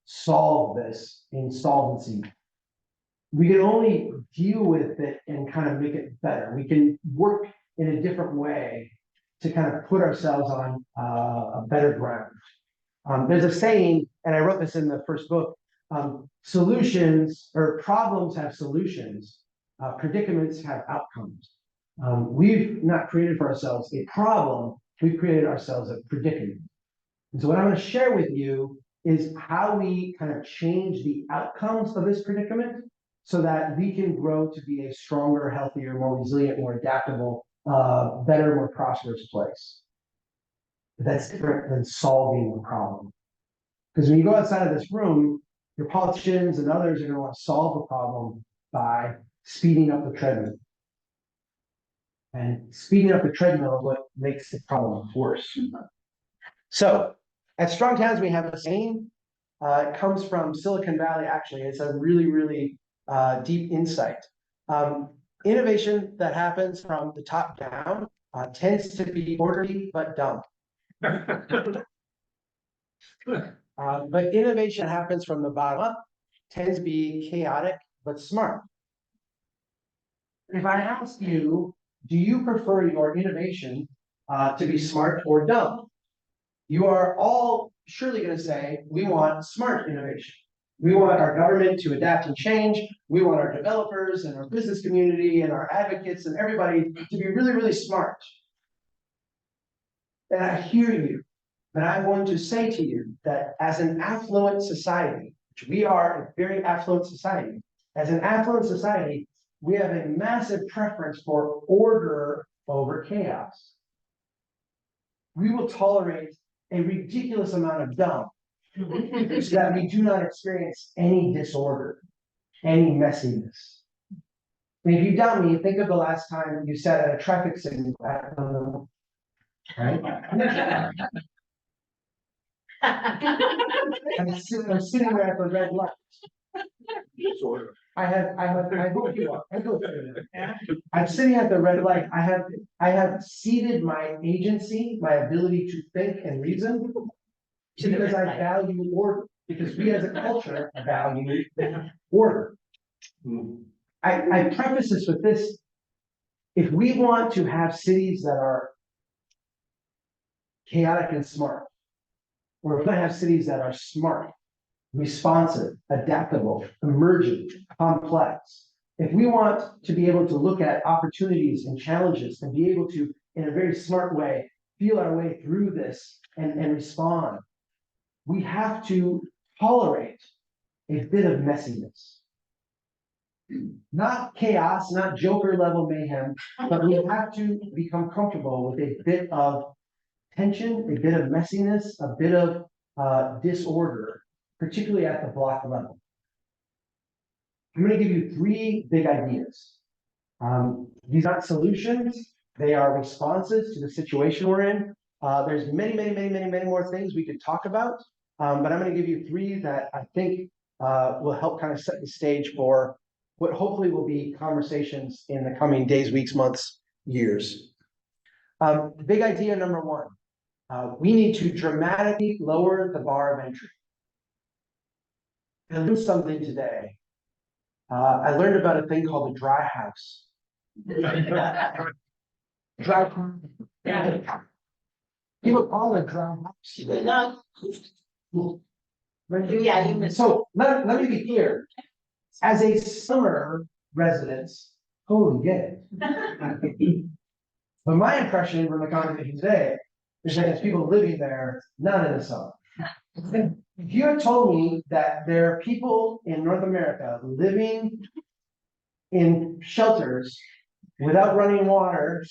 A: solve this insolvency. We can only deal with it and kind of make it better. We can work in a different way to kind of put ourselves on a better ground. There's a saying, and I wrote this in the first book, solutions or problems have solutions, predicaments have outcomes. We've not created for ourselves a problem, we've created ourselves a predicament. And so what I'm going to share with you is how we kind of change the outcomes of this predicament so that we can grow to be a stronger, healthier, more resilient, more adaptable, better, more prosperous place. But that's different than solving the problem. Because when you go outside of this room, your politicians and others are going to want to solve the problem by speeding up the treadmill. And speeding up the treadmill is what makes the problem worse. So, at Strong Towns, we have a saying, It comes from Silicon Valley, actually. It's a really deep insight. Innovation that happens from the top down tends to be orderly but dumb. But innovation that happens from the bottom up tends to be chaotic but smart. If I ask you, do you prefer your innovation to be smart or dumb? You are all surely going to say, we want smart innovation. We want our government to adapt and change. We want our developers and our business community and our advocates and everybody to be really smart. And I hear you, but I want to say to you that as an affluent society, which we are a very affluent society, as an affluent society, we have a massive preference for order over chaos. We will tolerate a ridiculous amount of dumb so that we do not experience any disorder, any messiness. And if you doubt me, think of the last time you sat at a traffic signal at right? I'm sitting there at the red light. I hope you are. I'm sitting at the red light. I have ceded my agency, my ability to think and reason, because I value order. Because we as a culture value order. I preface this with this. If we want to have cities that are chaotic and smart, we're going to have cities that are smart, responsive, adaptable, emergent, complex. If we want to be able to look at opportunities and challenges and be able to, in a very smart way, feel our way through this and respond, we have to tolerate a bit of messiness. Not chaos, not Joker level mayhem, but we have to become comfortable with a bit of tension, a bit of messiness, a bit of disorder, particularly at the block level. I'm going to give you 3 big ideas. These aren't solutions, they are responses to the situation we're in. There's many more things we could talk about, but I'm going to give you 3 that I think will help kind of set the stage for what hopefully will be conversations in the coming days, weeks, months, years. Big idea number 1. We need to dramatically lower the bar of entry. I learned something today. I learned about a thing called the dry house. Dry. People call it dry house.
D: Yeah, you missed.
A: So let me be clear. As a summer resident, totally get it. But my impression from the conversation today is that it's people living there, not in the summer. If you had told me that there are people in North America living in shelters without running water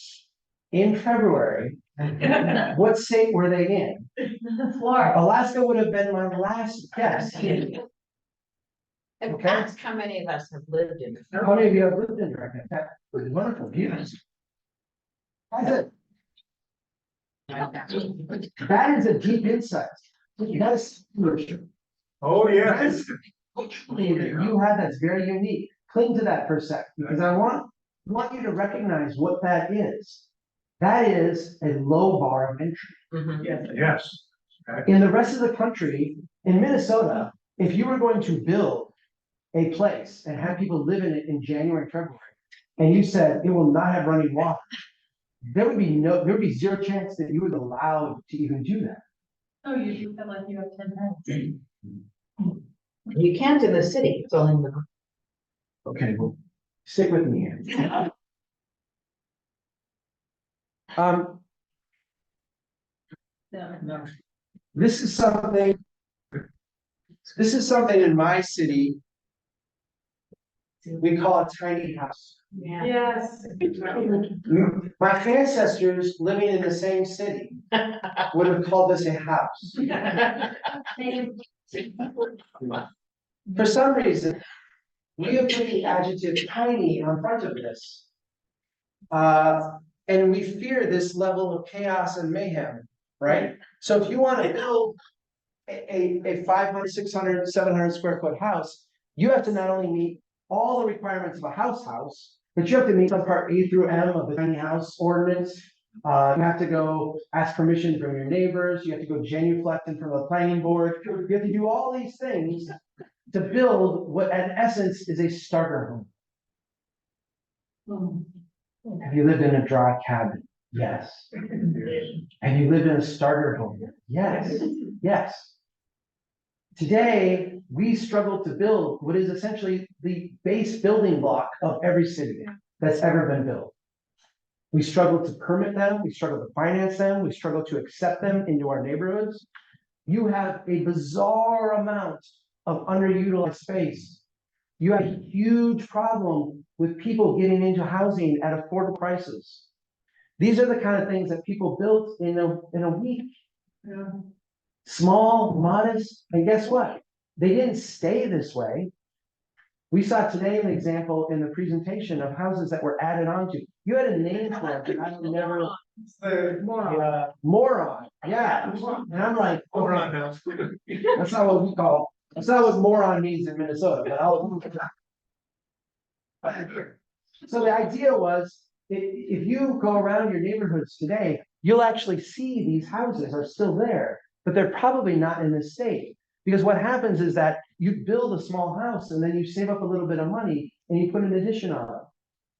A: in February, what state were they in?
D: Florida.
A: Alaska would have been my last guess.
D: And
A: Okay.
D: that's how many of us have lived in.
A: How many of you have lived in there? That was wonderful views. That's it. That is a deep insight. That's
C: Oh, yes.
A: you have that's very unique. Cling to that for a sec, because I want you to recognize what that is. That is a low bar of entry.
C: Yes.
A: In the rest of the country, in Minnesota, if you were going to build a place and have people live in it in January, February, and you said it will not have running water, there would be 0 chance that you would allow to even do that.
E: Oh, you do feel like you have 10 minutes.
D: You can't in the city, it's only in the.
A: Okay, well, stick with me here.
E: No.
A: This is something in my city we call a tiny house.
D: Yeah.
E: Yes.
A: My ancestors living in the same city would have called this a house. For some reason, we have put the adjective tiny on front of this. And we fear this level of chaos and mayhem, right? So if you want to build a 500, 600, 700 square foot house, you have to not only meet all the requirements of a house, but you have to meet some part A through M of the tiny house ordinance. You have to go ask permission from your neighbors, you have to go genuflect in front of the planning board, you have to do all these things to build what in essence is a starter home. Have you lived in a dry cabin? Yes. Have you lived in a starter home? Yes, yes. Today, we struggle to build what is essentially the base building block of every city that's ever been built. We struggle to permit them, we struggle to finance them, we struggle to accept them into our neighborhoods. You have a bizarre amount of underutilized space. You have a huge problem with people getting into housing at affordable prices. These are the kind of things that people built in a week. Small, modest, and guess what? They didn't stay this way. We saw today an example in the presentation of houses that were added on to. You had a name for it, I never. Moron, yeah. And I'm like,
C: Moron house.
A: that's not what we call, that's not what moron means in Minnesota, but so the idea was, if you go around your neighborhoods today, you'll actually see these houses are still there, but they're probably not in this state. Because what happens is that you build a small house and then you save up a little bit of money and you put an addition on it.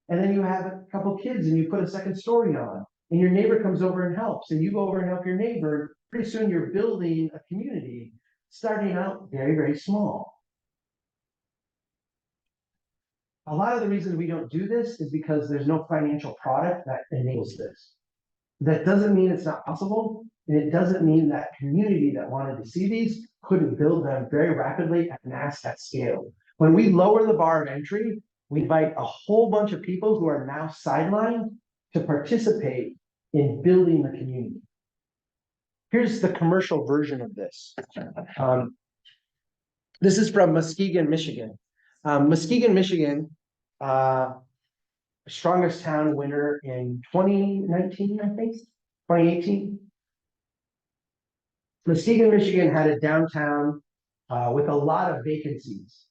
A: And then you have a couple kids and you put a second story on, and your neighbor comes over and helps, and you go over and help your neighbor. Pretty soon you're building a community, starting out very, very small. A lot of the reasons we don't do this is because there's no financial product that enables this. That doesn't mean it's not possible, and it doesn't mean that community that wanted to see these couldn't build them very rapidly at mass at scale. When we lower the bar of entry, we invite a whole bunch of people who are now sidelined to participate in building the community. Here's the commercial version of this. This is from Muskegon, Michigan. Muskegon, Michigan, strongest town winner in 2019, I think, 2018. Muskegon, Michigan had a downtown with a lot of vacancies,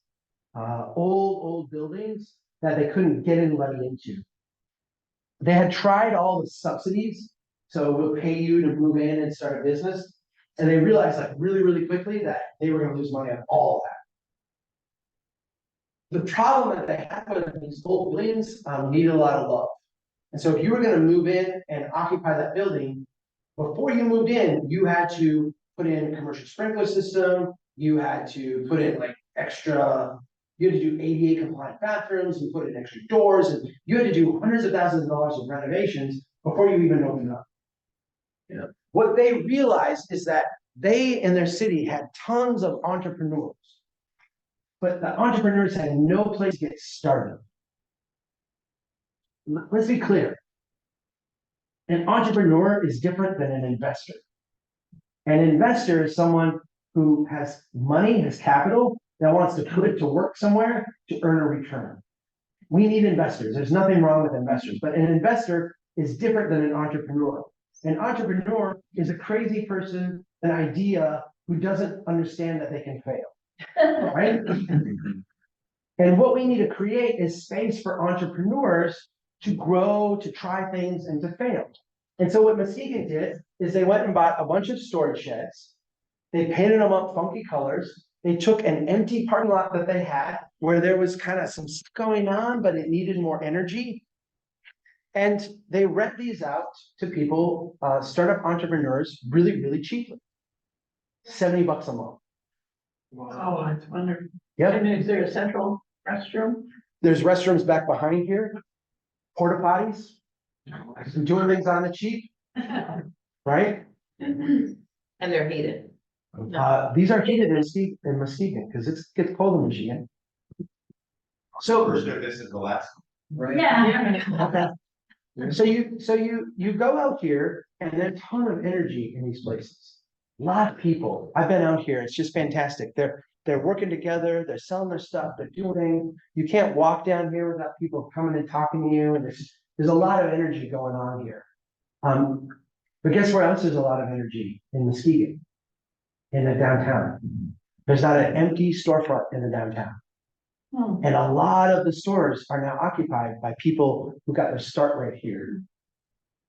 A: old buildings that they couldn't get anybody into. They had tried all the subsidies, so we'll pay you to move in and start a business, and they realized like really quickly that they were going to lose money on all that. The problem that they had with these old buildings needed a lot of love, and so if you were going to move in and occupy that building, before you moved in, you had to put in a commercial sprinkler system, you had to put in like extra, you had to do ADA compliant bathrooms and put in extra doors, and you had to do hundreds of thousands of dollars of renovations before you even opened up. What they realized is that they in their city had tons of entrepreneurs, but the entrepreneurs had no place to get started. Let's be clear. An entrepreneur is different than an investor. An investor is someone who has money, has capital, that wants to put it to work somewhere to earn a return. We need investors. There's nothing wrong with investors, but an investor is different than an entrepreneur. An entrepreneur is a crazy person, an idea who doesn't understand that they can fail, right? And what we need to create is space for entrepreneurs to grow, to try things, and to fail. And so what Muskegon did is they went and bought a bunch of storage sheds. They painted them up funky colors. They took an empty parking lot that they had where there was kind of some stuff going on, but it needed more energy. And they rent these out to people, startup entrepreneurs, really cheaply. $70 a month.
D: Oh, I was wondering.
A: Yep.
D: And is there a central restroom?
A: There's restrooms back behind here, porta potties, doing things on the cheap, right?
D: And they're heated.
A: These are heated in Muskegon because it gets cold in Michigan. So
C: First of this is the last.
A: right.
E: Yeah.
A: So you go out here and there's a ton of energy in these places. A lot of people. I've been out here. It's just fantastic. They're working together. They're selling their stuff. They're doing things. You can't walk down here without people coming and talking to you. And there's a lot of energy going on here. But guess where else there's a lot of energy? In Muskegon. in the downtown. There's not an empty storefront in the downtown. And a lot of the stores are now occupied by people who got their start right here.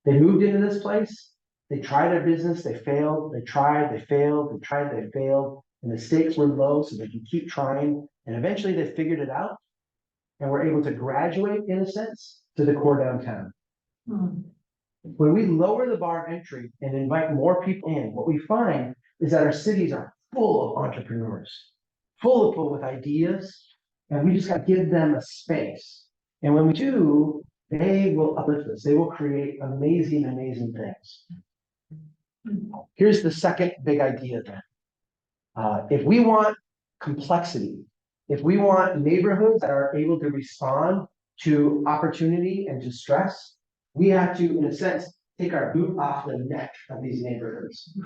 A: They moved into this place, they tried a business, they failed, they tried, they failed, they tried, they failed, and the stakes were low so they can keep trying. And eventually they figured it out and were able to graduate, in a sense, to the core downtown. When we lower the bar of entry and invite more people in, what we find is that our cities are full of entrepreneurs, full of people with ideas, and we just got to give them a space. And when we do, they will uplift us. They will create amazing, amazing things. Here's the second big idea then. If we want complexity, if we want neighborhoods that are able to respond to opportunity and to stress, we have to, in a sense, take our boot off the neck of these neighborhoods.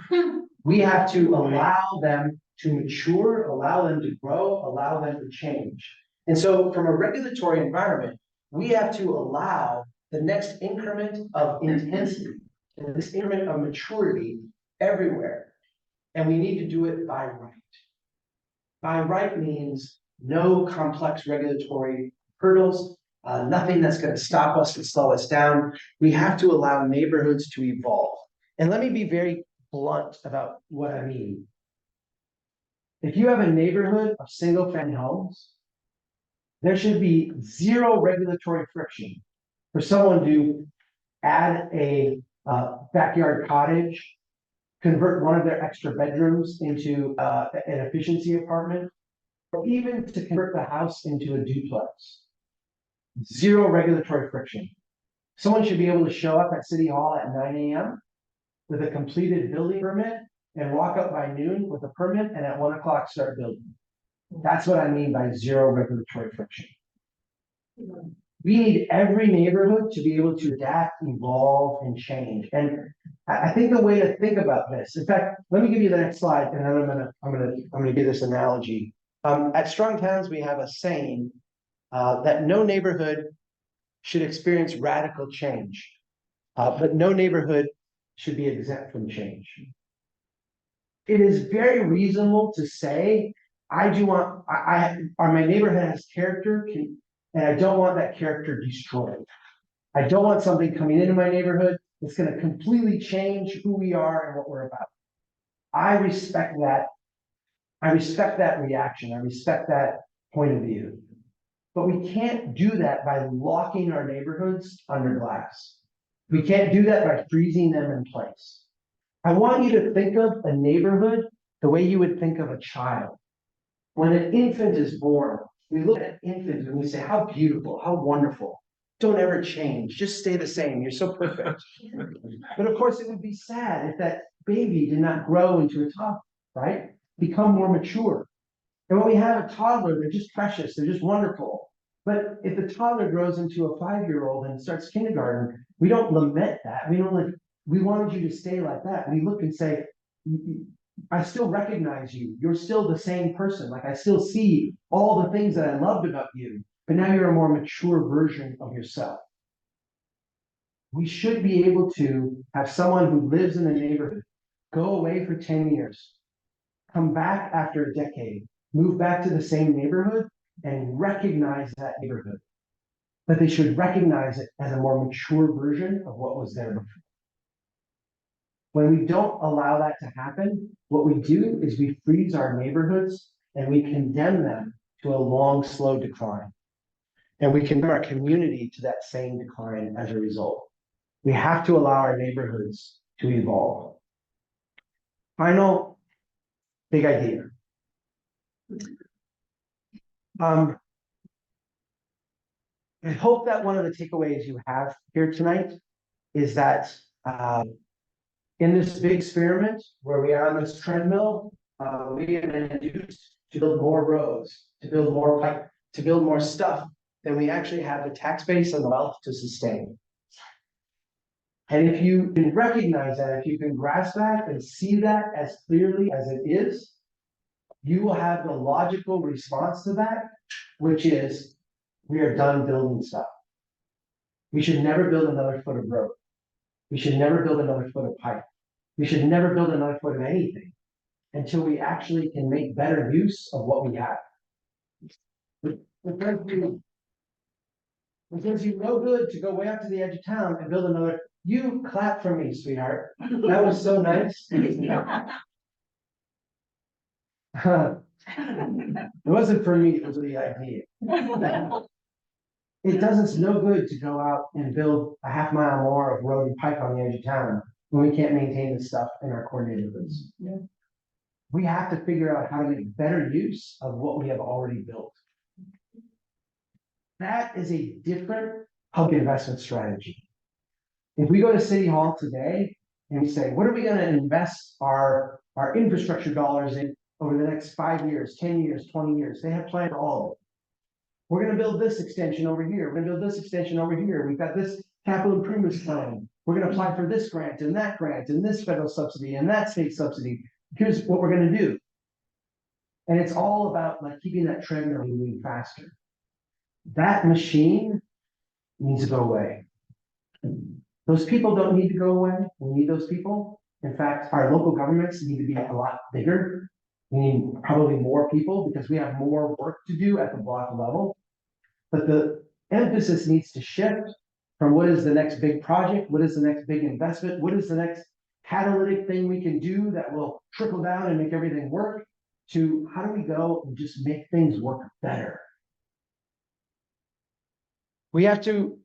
A: We have to allow them to mature, allow them to grow, allow them to change. And so from a regulatory environment, we have to allow the next increment of intensity and this increment of maturity everywhere. And we need to do it by right. By right means no complex regulatory hurdles, nothing that's going to stop us and slow us down. We have to allow neighborhoods to evolve. And let me be very blunt about what I mean. If you have a neighborhood of single-family homes, there should be zero regulatory friction for someone to add a backyard cottage, convert one of their extra bedrooms into an efficiency apartment, or even to convert the house into a duplex. Zero regulatory friction. Someone should be able to show up at City Hall at 9 a.m. with a completed building permit and walk up by noon with a permit and at 1 o'clock start building. That's what I mean by zero regulatory friction. We need every neighborhood to be able to adapt, evolve, and change. And I think the way to think about this, in fact, let me give you the next slide, and then I'm gonna give this analogy. At Strong Towns, we have a saying that no neighborhood should experience radical change, but no neighborhood should be exempt from change. It is very reasonable to say, my neighborhood has character, and I don't want that character destroyed. I don't want something coming into my neighborhood that's going to completely change who we are and what we're about. I respect that. I respect that reaction. I respect that point of view. But we can't do that by locking our neighborhoods under glass. We can't do that by freezing them in place. I want you to think of a neighborhood the way you would think of a child. When an infant is born, we look at infants and we say, how beautiful, how wonderful. Don't ever change, just stay the same, you're so perfect. But of course, it would be sad if that baby did not grow into a toddler, right? Become more mature. And when we have a toddler, they're just precious, they're just wonderful. But if the toddler grows into a 5-year-old and starts kindergarten, we don't lament that. We don't like, we wanted you to stay like that. We look and say, I still recognize you. You're still the same person. Like I still see all the things that I loved about you, but now you're a more mature version of yourself. We should be able to have someone who lives in a neighborhood go away for 10 years, come back after a decade, move back to the same neighborhood and recognize that neighborhood. But they should recognize it as a more mature version of what was there before. When we don't allow that to happen, what we do is we freeze our neighborhoods and we condemn them to a long, slow decline. And we condemn our community to that same decline as a result. We have to allow our neighborhoods to evolve. Final big idea. I hope that one of the takeaways you have here tonight is that in this big experiment where we are on this treadmill, we have been induced to build more roads, to build more pipe, to build more stuff than we actually have the tax base and the wealth to sustain. And if you can recognize that, if you can grasp that and see that as clearly as it is, you will have the logical response to that, which is, we are done building stuff. We should never build another foot of road. We should never build another foot of pipe. We should never build another foot of anything. until we actually can make better use of what we have. Because you no good to go way out to the edge of town and build another. You clap for me, sweetheart. That was so nice. It wasn't for me, it was the idea. It does us no good to go out and build a half mile more of road and pipe on the edge of town when we can't maintain this stuff in our core neighborhoods.
E: Yeah.
A: We have to figure out how to make better use of what we have already built. That is a different public investment strategy. If we go to City Hall today and we say, what are we going to invest our infrastructure dollars in over the next 5 years, 10 years, 20 years? They have planned for all of it. We're going to build this extension over here. We're going to build this extension over here. We've got this capital improvements plan. We're going to apply for this grant and this federal subsidy and that state subsidy. Here's what we're going to do. And it's all about like keeping that treadmill moving faster. That machine needs to go away. Those people don't need to go away. We need those people. In fact, our local governments need to be a lot bigger. We need probably more people because we have more work to do at the block level. But the emphasis needs to shift from what is the next big project, what is the next big investment, what is the next catalytic thing we can do that will trickle down and make everything work, to how do we go and just make things work better. We have to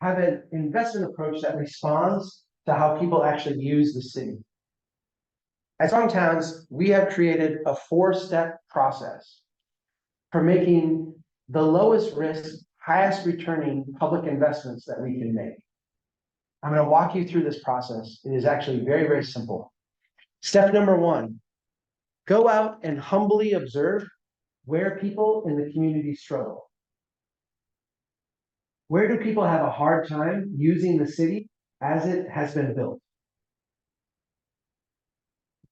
A: have an investment approach that responds to how people actually use the city. At Strong Towns, we have created a 4-step process for making the lowest risk, highest returning public investments that we can make. I'm going to walk you through this process. It is actually very, very simple. Step number 1, go out and humbly observe where people in the community struggle. Where do people have a hard time using the city as it has been built?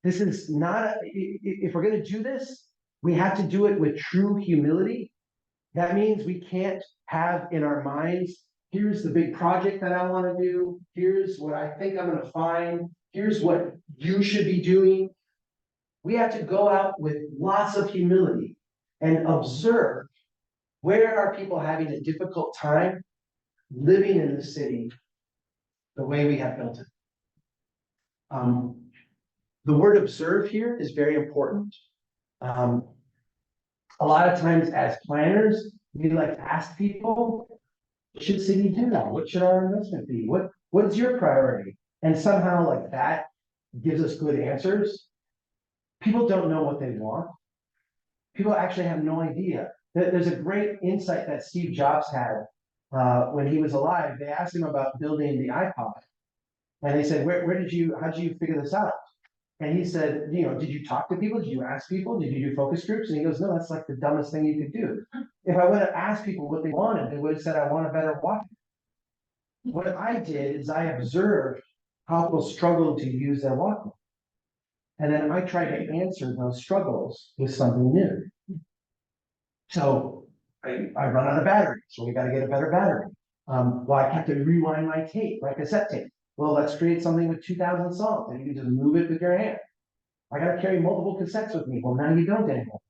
A: This is not, if we're going to do this, we have to do it with true humility. That means we can't have in our minds, here's the big project that I want to do. Here's what I think I'm going to find. Here's what you should be doing. We have to go out with lots of humility and observe where are people having a difficult time living in the city the way we have built it. The word observe here is very important. A lot of times as planners, we like to ask people, what should city do now? What should our investment be? What is your priority? And somehow like that gives us good answers. People don't know what they want. People actually have no idea. There's a great insight that Steve Jobs had when he was alive. They asked him about building the iPod. And they said, how did you figure this out? And he said, did you talk to people? Did you ask people? Did you do focus groups? And he goes, no, that's like the dumbest thing you could do. If I would have asked people what they wanted, they would have said, I want a better Walkman. What I did is I observed how people struggled to use their Walkman. And then I tried to answer those struggles with something new. So I run out of battery, so we got to get a better battery. Well, I have to rewind my tape, my cassette tape. Well, let's create something with 2,000 songs, and you can just move it with your hand. I got to carry multiple cassettes with me. Well, now you don't anymore.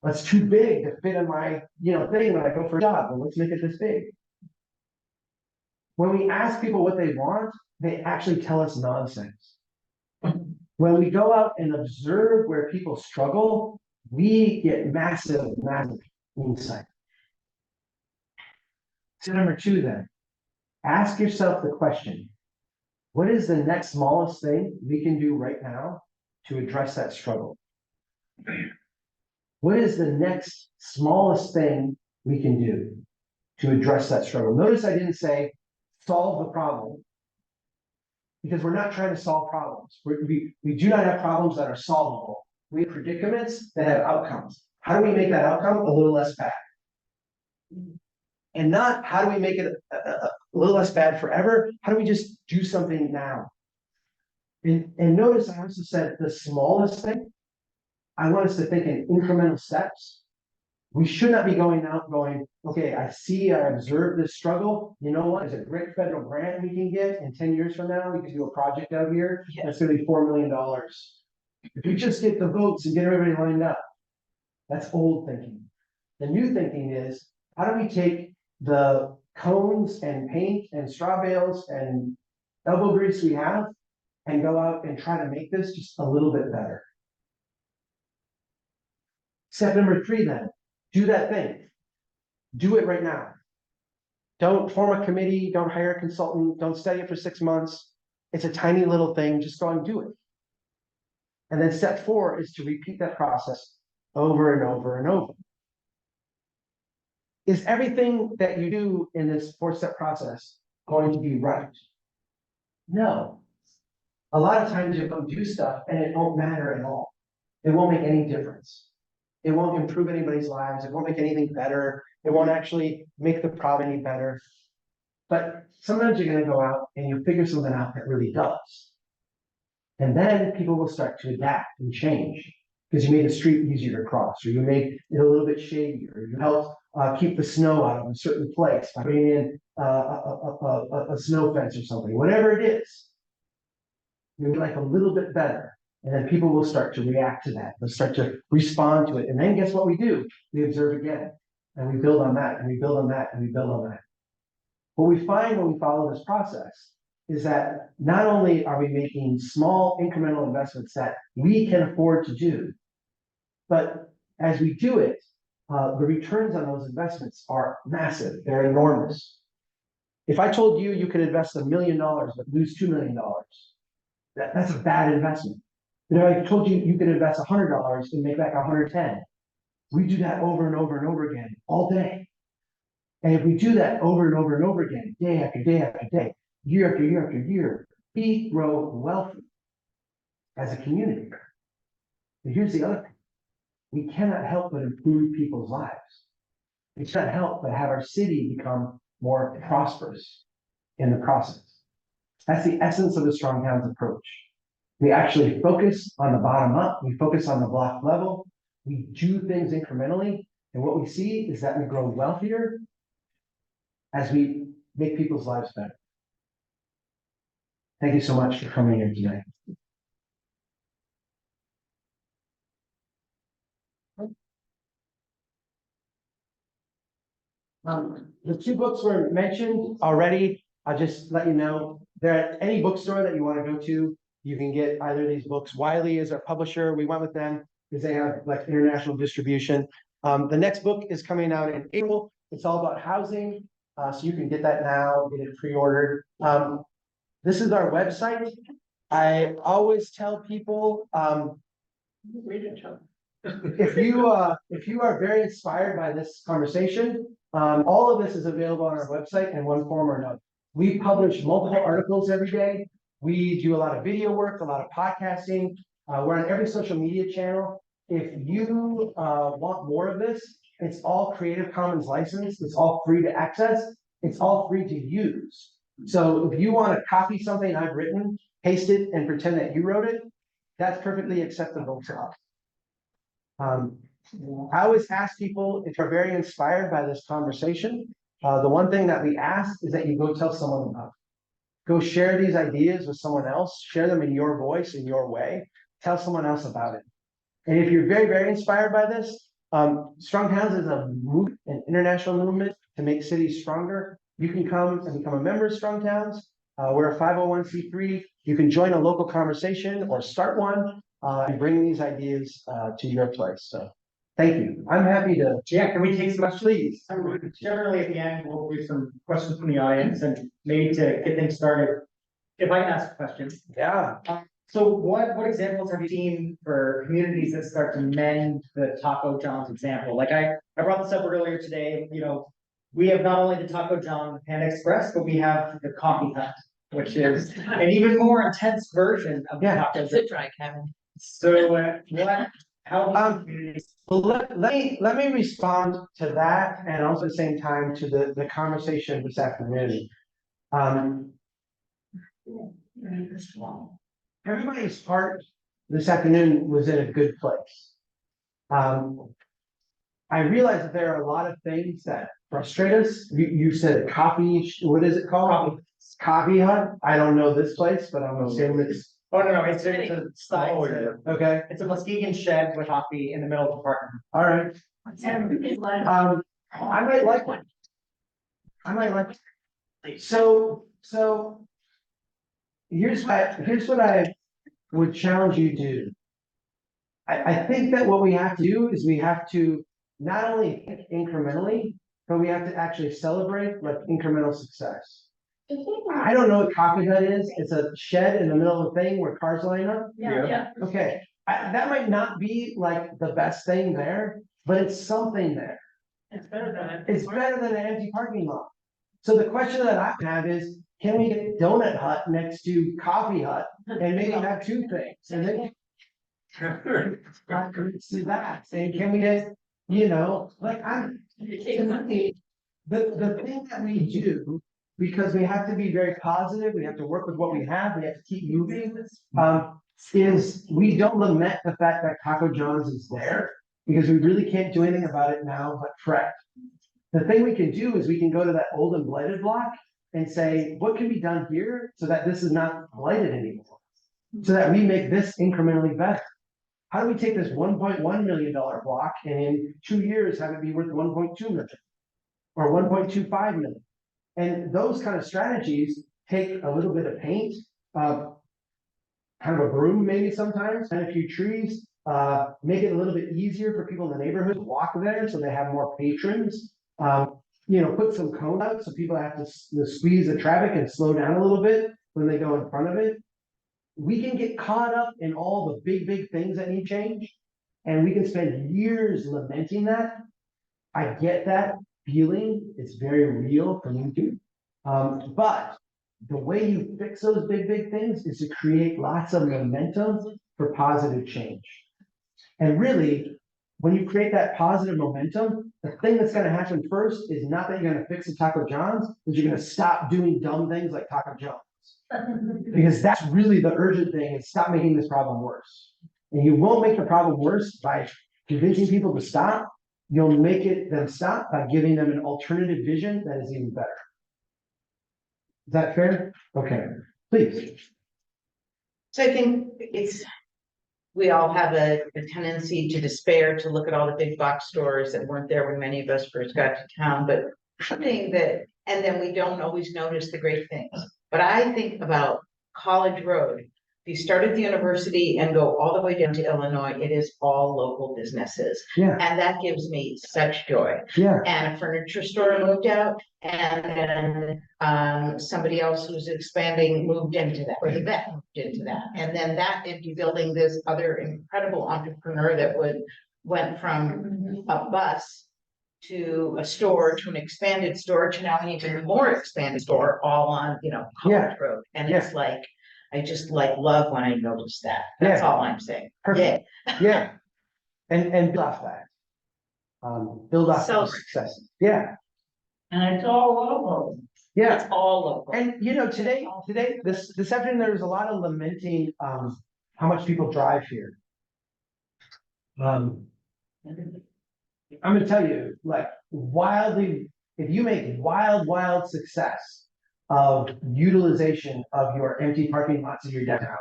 A: That's too big to fit in my, thing when I go for a job. Well, let's make it this big. When we ask people what they want, they actually tell us nonsense. When we go out and observe where people struggle, we get massive, massive insight. So number 2 then, ask yourself the question, what is the next smallest thing we can do right now to address that struggle? What is the next smallest thing we can do to address that struggle? Notice I didn't say solve the problem, because we're not trying to solve problems. We do not have problems that are solvable. We have predicaments that have outcomes. How do we make that outcome a little less bad? And not how do we make it a little less bad forever? How do we just do something now? And notice I also said the smallest thing. I want us to think in incremental steps. We should not be going out going, okay, I observe this struggle. You know what? There's a great federal grant we can get in 10 years from now. We can do a project out here. That's going to be $4 million. If you just get the votes and get everybody lined up, that's old thinking. The new thinking is, how do we take the cones and paint and straw bales and elbow grease we have and go out and try to make this just a little bit better? Step number 3 then, do that thing. Do it right now. Don't form a committee, don't hire a consultant, don't study it for 6 months. It's a tiny little thing, just go and do it. And then step 4 is to repeat that process over and over and over. Is everything that you do in this 4-step process going to be right? No. A lot of times you go do stuff and it won't matter at all. It won't make any difference. It won't improve anybody's lives. It won't make anything better. It won't actually make the problem any better. But sometimes you're going to go out and you figure something out that really does. And then people will start to adapt and change because you made the street easier to cross, or you made it a little bit shadier, or you helped keep the snow out of a certain place by putting in a snow fence or something. Whatever it is, you make life a little bit better. And then people will start to react to that. They'll start to respond to it. And then guess what we do? We observe again. And we build on that, and we build on that, and we build on that. What we find when we follow this process is that not only are we making small incremental investments that we can afford to do, but as we do it, the returns on those investments are massive. They're enormous. If I told you you could invest $1 million but lose $2 million, that's a bad investment. But if I told you you could invest $100 and make back 110, we do that over and over and over again all day. And if we do that over and over and over again, day after day after day, year after year after year, we grow wealthy as a community. But here's the other thing. We cannot help but improve people's lives. We cannot help but have our city become more prosperous in the process. That's the essence of the Strong Towns approach. We actually focus on the bottom up. We focus on the block level. We do things incrementally. And what we see is that we grow wealthier as we make people's lives better. Thank you so much for coming here tonight. The 2 books were mentioned already. I'll just let you know, they're at any bookstore that you want to go to. You can get either of these books. Wiley is our publisher. We went with them because they have like international distribution. The next book is coming out in April. It's all about housing. So you can get that now, get it pre-ordered. This is our website. I always tell people,
D: Read it, Chuck.
A: if you are very inspired by this conversation, all of this is available on our website in one form or another. We publish multiple articles every day. We do a lot of video work, a lot of podcasting. We're on every social media channel. If you want more of this, it's all Creative Commons licensed. It's all free to access. It's all free to use. So if you want to copy something I've written, paste it, and pretend that you wrote it, that's perfectly acceptable to us. I always ask people if they're very inspired by this conversation. The one thing that we ask is that you go tell someone about it. Go share these ideas with someone else. Share them in your voice, in your way. Tell someone else about it. And if you're very, very inspired by this, Strong Towns is a movement, an international movement to make cities stronger. You can come and become a member of Strong Towns. We're a 501c3. You can join a local conversation or start one and bring these ideas to your place. So thank you. I'm happy to.
B: Yeah, can we take some questions?
A: Please.
B: Generally, at the end, we'll do some questions from the audience, and maybe to get things started, if I can ask a question.
A: Yeah.
B: So what examples have you seen for communities that start to mend the Taco John's example? Like I brought this up earlier today, we have not only the Taco John Panda Express, but we have the Coffee Hut, which is an even more intense version of the Taco
D: Sit dry, Kevin.
B: So how communities?
A: Well, let me respond to that, and also at the same time to the conversation this afternoon. Everybody's heart this afternoon was in a good place. I realize that there are a lot of things that frustrate us. You said coffee, what is it called? Coffee Hut. I don't know this place, but I'm assuming it's
B: Oh, no, it's a style,
C: Oh,
A: Okay,
B: it's a Muskegon shed with coffee in the middle of the park.
A: all right.
E: And it's like,
A: I might like one. I might like. So. Here's what I would challenge you to do. I think that what we have to do is we have to not only think incrementally, but we have to actually celebrate like incremental success. I don't know what coffee hut is. It's a shed in the middle of a thing where cars line up.
E: yeah.
A: Okay, that might not be like the best thing there, but it's something there.
D: It's better than it.
A: It's better than an empty parking lot. So the question that I have is, can we get Donut Hut next to Coffee Hut and maybe have two things? And then see that, and can we get, like to me, the thing that we do, because we have to be very positive, we have to work with what we have, we have to keep moving. Is we don't lament the fact that Taco John's is there, because we really can't do anything about it now but fret. The thing we can do is we can go to that old and blighted block and say, what can be done here so that this is not blighted anymore? So that we make this incrementally better. How do we take this $1.1 million block and in 2 years have it be worth 1.2 million? Or 1.25 million? And those kind of strategies take a little bit of paint, kind of a broom maybe sometimes, and a few trees, make it a little bit easier for people in the neighborhood to walk there so they have more patrons. Put some cone out so people have to squeeze the traffic and slow down a little bit when they go in front of it. We can get caught up in all the big things that need change, and we can spend years lamenting that. I get that feeling, it's very real for me too. But the way you fix those big things is to create lots of momentum for positive change. And really, when you create that positive momentum, the thing that's going to happen first is not that you're going to fix the Taco John's, is you're going to stop doing dumb things like Taco John's. Because that's really the urgent thing, is stop making this problem worse. And you won't make the problem worse by convincing people to stop. You'll make them stop by giving them an alternative vision that is even better. Is that fair? Okay, please.
D: So I think we all have a tendency to despair, to look at all the big box stores that weren't there when many of us first got to town, but something that, and then we don't always notice the great things. But I think about College Road. If you start at the university and go all the way down to Illinois, it is all local businesses.
A: Yeah.
D: And that gives me such joy.
A: Yeah.
D: And a furniture store moved out, and then somebody else who's expanding moved into that, or the vet moved into that. And then that empty building, this other incredible entrepreneur that went from a bus to a store, to an expanded store, to now an even more expanded store, all on, College Road. And it's like, I just love when I notice that. That's all I'm saying.
A: Perfect. Yeah. And build off that. Build off those successes. Yeah.
D: And it's all local.
A: Yeah.
D: It's all local.
A: And today, this afternoon, there was a lot of lamenting how much people drive here. I'm gonna tell you, if you make wild success of utilization of your empty parking lots in your downtown,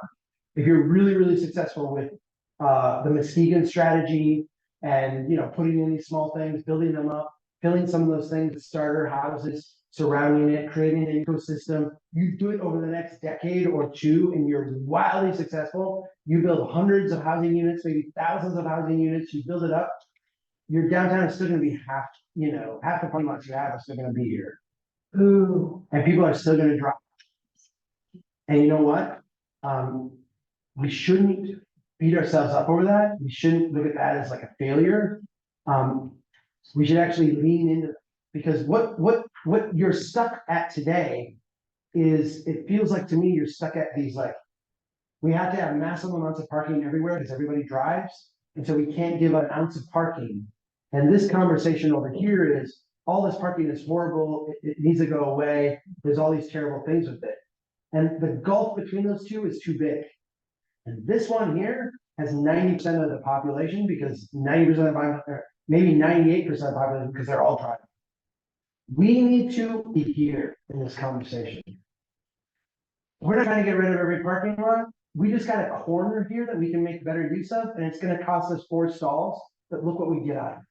A: if you're really successful with the Muskegon strategy and putting in these small things, building them up, filling some of those things with starter houses, surrounding it, creating an ecosystem, you do it over the next decade or two and you're wildly successful, you build hundreds of housing units, maybe thousands of housing units, you build it up, your downtown is still going to be half the parking lots you have are still going to be here. Ooh. And people are still going to drive. And you know what? We shouldn't beat ourselves up over that. We shouldn't look at that as like a failure. We should actually lean into it, because what you're stuck at today is, it feels like to me you're stuck at these, like, we have to have massive amounts of parking everywhere because everybody drives, and so we can't give an ounce of parking. And this conversation over here is, all this parking is horrible, it needs to go away, there's all these terrible things with it. And the gulf between those two is too big. And this one here has 90% of the population, because 90% of maybe 98% of the population, because they're all driving. We need to be here in this conversation. We're not trying to get rid of every parking lot. we just got a corner here that we can make better use of, and it's gonna cost us 4 stalls, but look what we get out of it.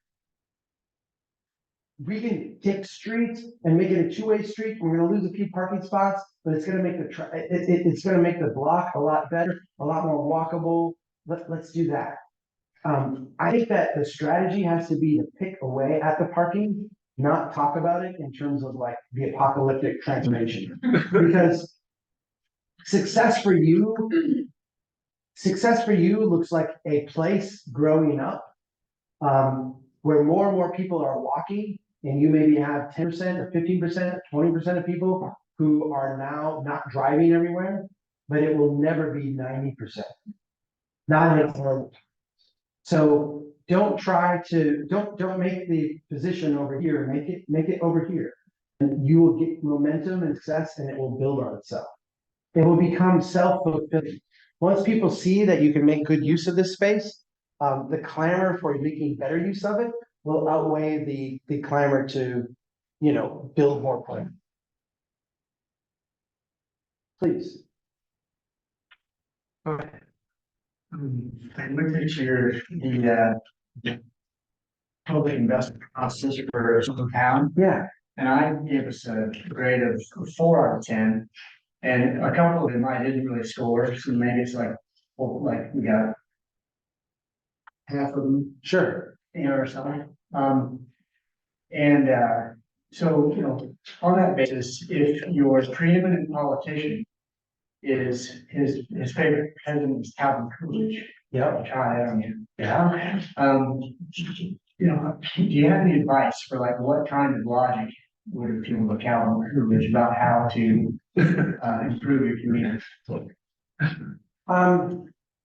A: We can take streets and make it a 2-way street. We're gonna lose a few parking spots, but it's gonna make it's gonna make the block a lot better, a lot more walkable. Let's do that. I think that the strategy has to be to pick away at the parking, not talk about it in terms of like the apocalyptic transformation. Because success for you looks like a place growing up, where more and more people are walking, and you maybe have 10% or 15%, 20% of people who are now not driving everywhere, but it will never be 90%. Not in a horrible. So don't make the position over here, make it over here. And you will get momentum and success, and it will build on itself. It will become self-fulfilling. Once people see that you can make good use of this space, the clamor for making better use of it will outweigh the clamor to, build more plan. Please.
C: I looked at the public investment process for the town,
A: Yeah,
C: and I gave us a grade of 4 out of 10. And a couple of them I didn't really score, so maybe it's like we got half of them,
A: sure.
C: or something. So, on that basis, if your preeminent politician is his favorite president is Calvin Coolidge,
A: Yeah,
C: try on you.
A: yeah.
C: Do you have any advice for like what kind of logic would appeal to Calvin Coolidge about how to improve your community?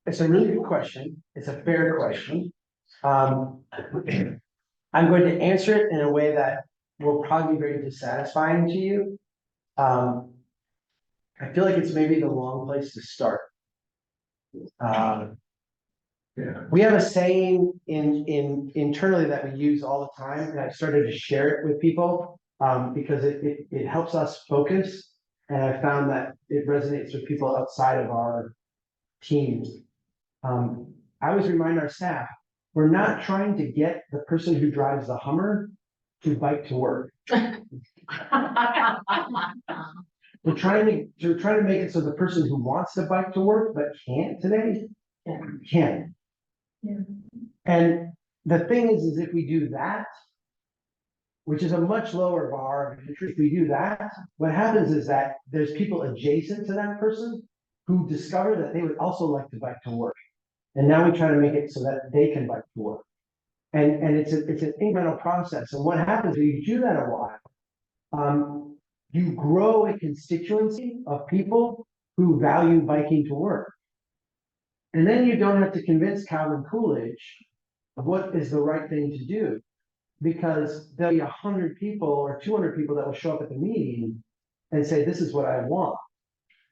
A: It's a really good question. It's a fair question. I'm going to answer it in a way that will probably be very dissatisfying to you. I feel like it's maybe the wrong place to start. We have a saying internally that we use all the time, and I've started to share it with people because it helps us focus, and I found that it resonates with people outside of our teams. I always remind our staff, we're not trying to get the person who drives the Hummer to bike to work. We're trying to make it so the person who wants to bike to work but can't today can.
E: Yeah.
A: And the thing is if we do that, which is a much lower bar of entry, if we do that, what happens is that there's people adjacent to that person who discover that they would also like to bike to work. And now we try to make it so that they can bike to work. And it's an incremental process. And what happens when you do that a while, you grow a constituency of people who value biking to work. And then you don't have to convince Calvin Coolidge of what is the right thing to do, because there'll be 100 people or 200 people that will show up at the meeting and say, this is what I want.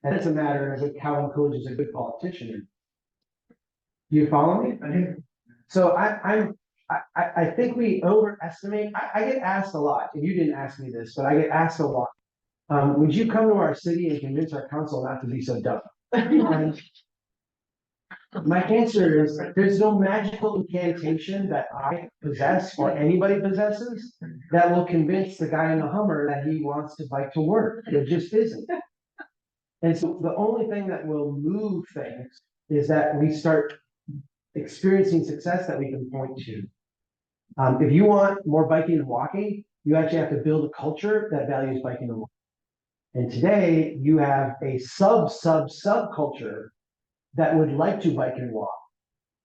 A: And it's a matter of if Calvin Coolidge is a good politician. Do you follow me?
C: I do.
A: So I think we overestimate. I get asked a lot, and you didn't ask me this, but I get asked a lot. Would you come to our city and convince our council not to be so dumb? And my answer is there's no magical incantation that I possess or anybody possesses that will convince the guy in the Hummer that he wants to bike to work. There just isn't. And so the only thing that will move things is that we start experiencing success that we can point to. If you want more biking and walking, you actually have to build a culture that values biking and walking. And today you have a subculture that would like to bike and walk,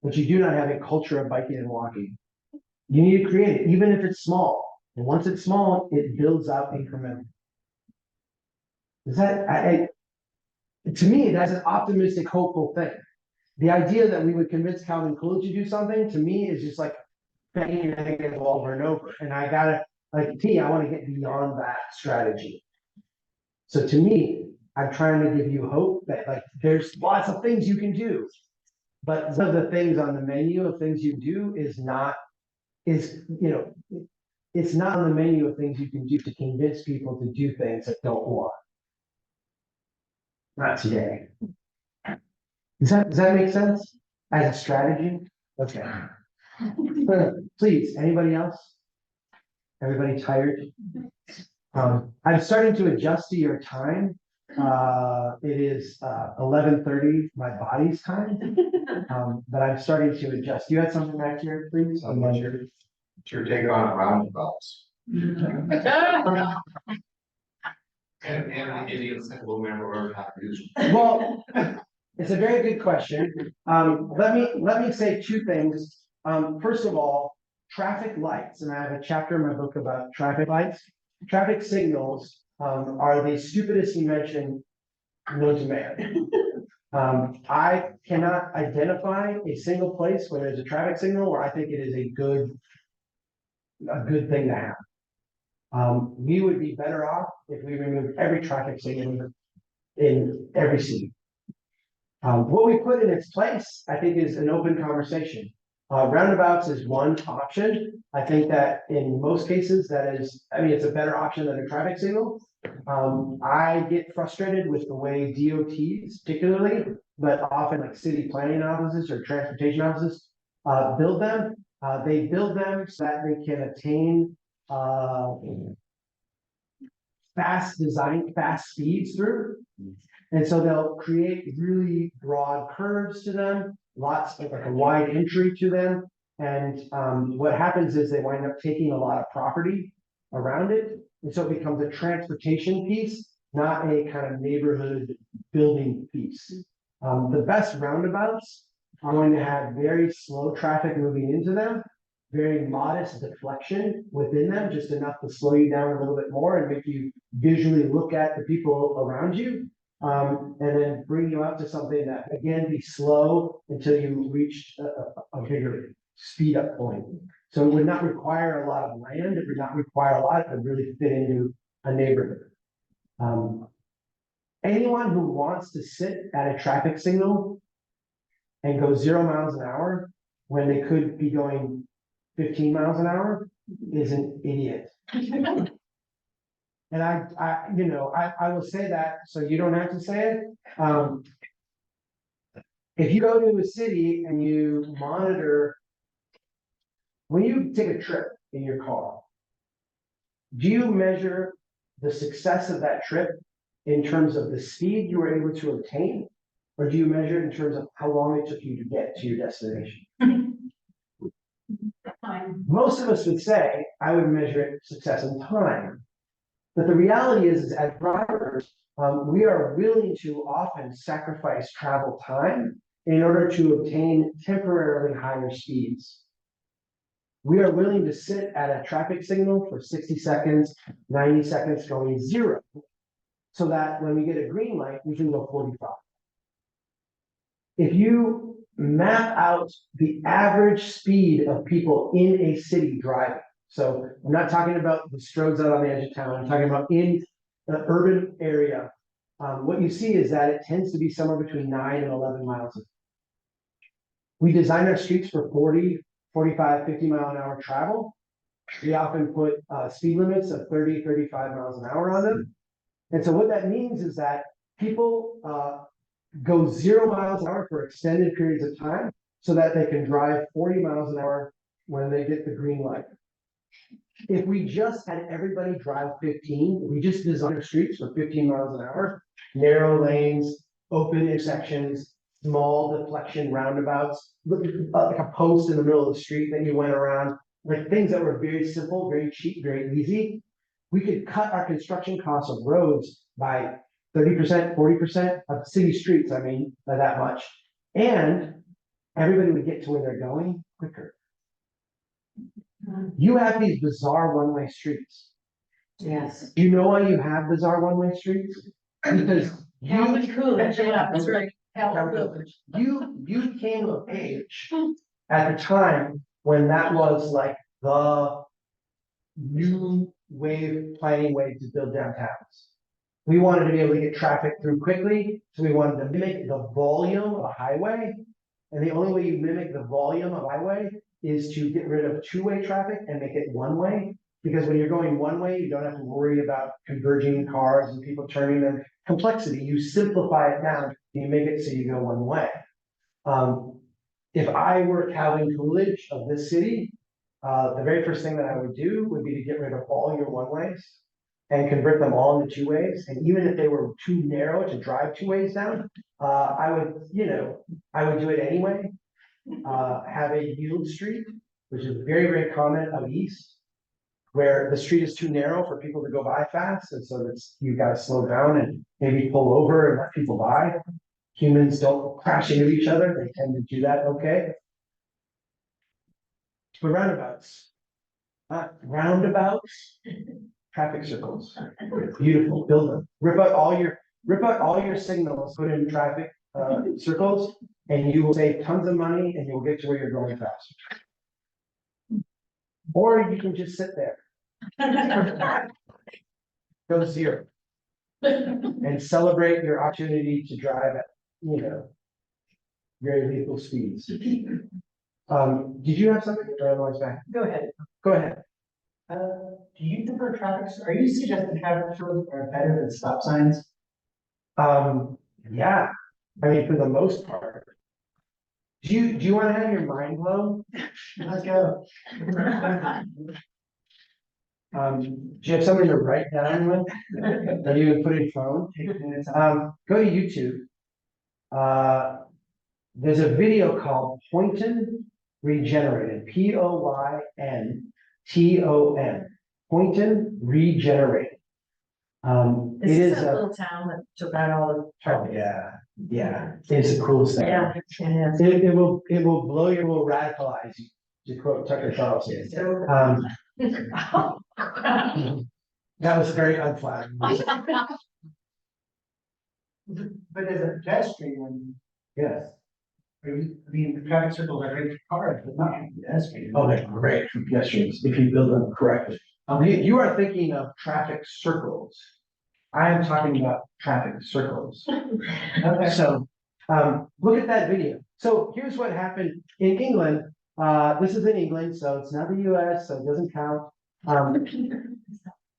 A: but you do not have a culture of biking and walking. You need to create it, even if it's small. And once it's small, it builds out incrementally. Is that, to me, that's an optimistic, hopeful thing. The idea that we would convince Calvin Coolidge to do something, to me, is just like banging your head against the wall over and over. And I gotta, I want to get beyond that strategy. So to me, I'm trying to give you hope that there's lots of things you can do. But one of the things on the menu of things you do it's not on the menu of things you can do to convince people to do things that don't want. Not today. Does that make sense as a strategy? Okay. Please, anybody else? Everybody tired? I'm starting to adjust to your time. It is 11:30, my body's time. But I'm starting to adjust. You had something back here, please?
F: What's your take on roundabouts? And the idiots that will never learn how to use them.
A: Well, it's a very good question. Let me say two things. First of all, traffic lights, and I have a chapter in my book about traffic lights. Traffic signals are the stupidest invention known to man. I cannot identify a single place where there's a traffic signal where I think it is a good thing to have. We would be better off if we removed every traffic signal in every city. What we put in its place, I think, is an open conversation. Roundabouts is one option. I think that in most cases, it's a better option than a traffic signal. I get frustrated with the way DOTs particularly, but often like city planning offices or transportation offices, build them. They build them so that they can attain fast speeds through. And so they'll create really broad curves to them, lots of like a wide entry to them. And what happens is they wind up taking a lot of property around it. And so it becomes a transportation piece, not a kind of neighborhood building piece. The best roundabouts are going to have very slow traffic moving into them, very modest deflection within them, just enough to slow you down a little bit more and make you visually look at the people around you. And then bring you up to something that, again, be slow until you reach a bigger speed up point. So it would not require a lot of land. It would not require a lot. It would really fit into a neighborhood. Anyone who wants to sit at a traffic signal and go 0 miles an hour when they could be going 15 miles an hour is an idiot. And I will say that, so you don't have to say it. If you go to a city and you monitor, when you take a trip in your car, do you measure the success of that trip in terms of the speed you were able to obtain? Or do you measure it in terms of how long it took you to get to your destination? Most of us would say, I would measure it success in time. But the reality is as drivers, we are willing to often sacrifice travel time in order to obtain temporarily higher speeds. We are willing to sit at a traffic signal for 60 seconds, 90 seconds going 0, so that when we get a green light, we can go 45. If you map out the average speed of people in a city driving, so I'm not talking about the stroads out on the edge of town, I'm talking about in the urban area. What you see is that it tends to be somewhere between 9 and 11 miles. We design our streets for 40, 45, 50 mile an hour travel. We often put speed limits of 30, 35 miles an hour on them. And so what that means is that people go 0 miles an hour for extended periods of time so that they can drive 40 miles an hour when they get the green light. If we just had everybody drive 15, we just designed our streets for 15 miles an hour, narrow lanes, open intersections, small deflection roundabouts, like a post in the middle of the street that you went around, like things that were very simple, very cheap, very easy. We could cut our construction costs of roads by 30%, 40% of city streets, I mean, by that much. And everybody would get to where they're going quicker. You have these bizarre one-way streets.
D: Yes.
A: You know why you have bizarre one-way streets? Because
D: Calvin Coolidge, yeah, that's right. Calvin Coolidge.
A: you came of age at the time when that was like the new wave planning way to build downtowns. We wanted to be able to get traffic through quickly, so we wanted to mimic the volume of a highway. And the only way you mimic the volume of a highway is to get rid of two-way traffic and make it one-way. Because when you're going one way, you don't have to worry about converging cars and people turning them. Complexity, you simplify it down, and you make it so you go one way. If I were Calvin Coolidge of this city, the very first thing that I would do would be to get rid of all your one-ways and convert them all into two-ways. And even if they were too narrow to drive two ways down, I would do it anyway. Have a yield street, which is very, very common out east, where the street is too narrow for people to go by fast, and so you've got to slow down and maybe pull over and let people by. Humans don't crash into each other, they tend to do that okay. But roundabouts, traffic circles, beautiful, build them, rip out all your signals, put in traffic circles, and you will save tons of money and you'll get to where you're going faster. Or you can just sit there. Go to zero. And celebrate your opportunity to drive at, very lethal speeds. Did you have something or otherwise back?
B: Go ahead.
A: Go ahead.
B: Do you prefer are you suggesting traffic circles are better than stop signs?
A: Yeah, I mean, for the most part. Do you want to have your mind blown?
B: Let's go.
A: Do you have something to write down with? Or do you put in phone? Go to YouTube. There's a video called Poynton Regenerated, Poynton, Poynton Regenerated. It
E: This
A: is
E: is a
A: a,
E: little town that took out all the.
A: oh, yeah, it's the coolest thing.
E: Yeah, it is.
A: It will blow you, it will radicalize you, to quote Tucker Carlson. That was very unflattering.
C: But as a pedestrian,
A: Yes.
C: I mean, the traffic circles are great for cars, but not for pedestrians.
A: Oh, they're great for pedestrians if you build them correctly. You are thinking of traffic circles. I am talking about traffic circles.
C: Okay.
A: So, look at that video. So here's what happened in England. This is in England, so it's not the US, so it doesn't count.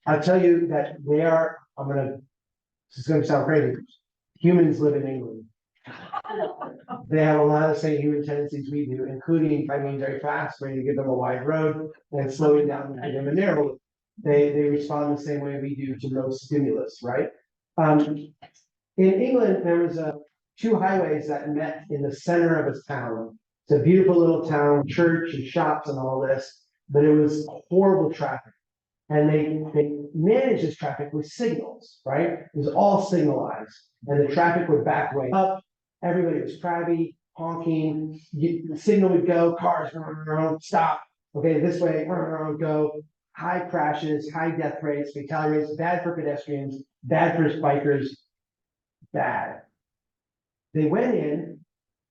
A: I'll tell you that this is gonna sound crazy. Humans live in England. They have a lot of the same human tendencies we do, including driving very fast when you give them a wide road and slowing down and give them a narrow road. They respond the same way we do to no stimulus, right? In England, there was two highways that met in the center of a town. It's a beautiful little town, church and shops and all this, but it was horrible traffic. And they managed this traffic with signals, right? It was all signalized, and the traffic would back way up. Everybody was crabby, honking. The signal would go, cars, stop. Okay, this way, go. High crashes, high death rates, fatality rates, bad for pedestrians, bad for bikers, bad. They went in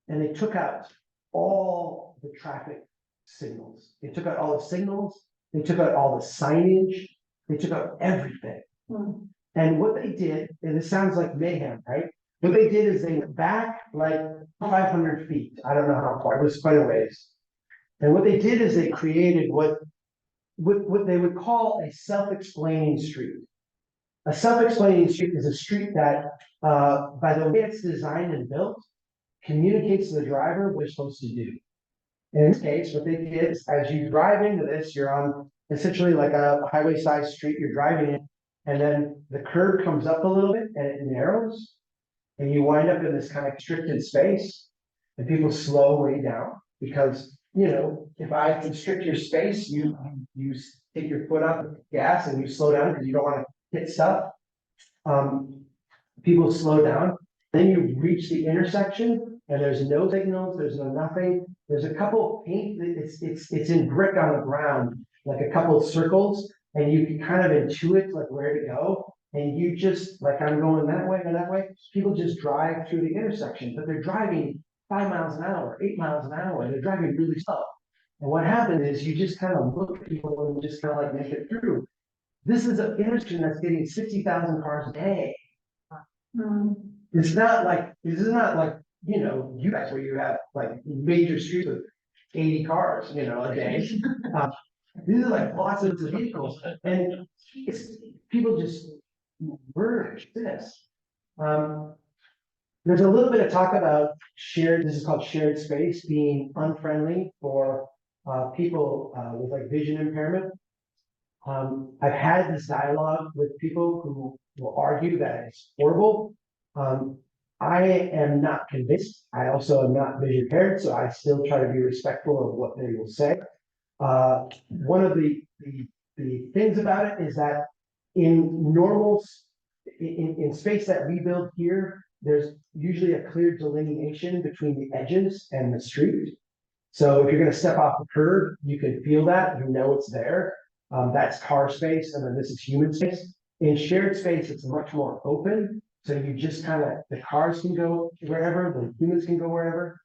A: and they took out all the traffic signals. They took out all the signals. They took out all the signage. They took out everything. And what they did, and it sounds like mayhem, right? What they did is they went back like 500 feet. I don't know how far, it was quite a ways. And what they did is they created what they would call a self-explaining street. A self-explaining street is a street that, by the way it's designed and built, communicates to the driver what they're supposed to do. In this case, what they did is, as you drive into this, you're on essentially like a highway-sized street, you're driving in, and then the curb comes up a little bit and it narrows, and you wind up in this kind of constricted space, and people slow way down, because, if I constrict your space, you take your foot off the gas and you slow down because you don't want to hit stuff. People slow down, then you reach the intersection, and there's no signals, there's no nothing. There's a couple paint, it's in brick on the ground, like a couple of circles, and you can kind of intuit like where to go. And you just, like, I'm going that way and that way. People just drive through the intersection, but they're driving 5 miles an hour, 8 miles an hour, and they're driving really slow. And what happens is you just kind of look at people and just kind of like make it through. This is an intersection that's getting 60,000 cars a day. This is not like, you guys where you have like major streets with 80 cars, a day. These are like lots of vehicles, and people just merge this. There's a little bit of talk about shared, this is called shared space, being unfriendly for people with like vision impairment. I've had this dialogue with people who will argue that it's horrible. I am not convinced. I also am not vision impaired, so I still try to be respectful of what they will say. One of the things about it is that in normal, in space that we build here, there's usually a clear delineation between the edges and the street. So if you're gonna step off the curb, you can feel that, you know it's there. That's car space, and then this is human space. In shared space, it's much more open, so you just kind of, the cars can go wherever, the humans can go wherever.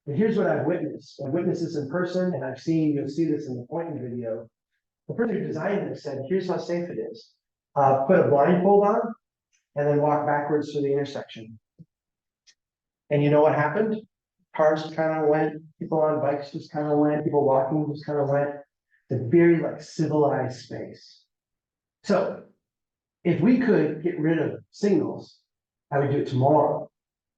A: And here's what I've witnessed. I witnessed this in person, and you'll see this in the pointing video. The person who designed this said, here's how safe it is. Put a blindfold on, and then walk backwards through the intersection. And you know what happened? Cars kind of went, people on bikes just kind of went, people walking just kind of went. It's a very like civilized space. So if we could get rid of signals, I would do it tomorrow.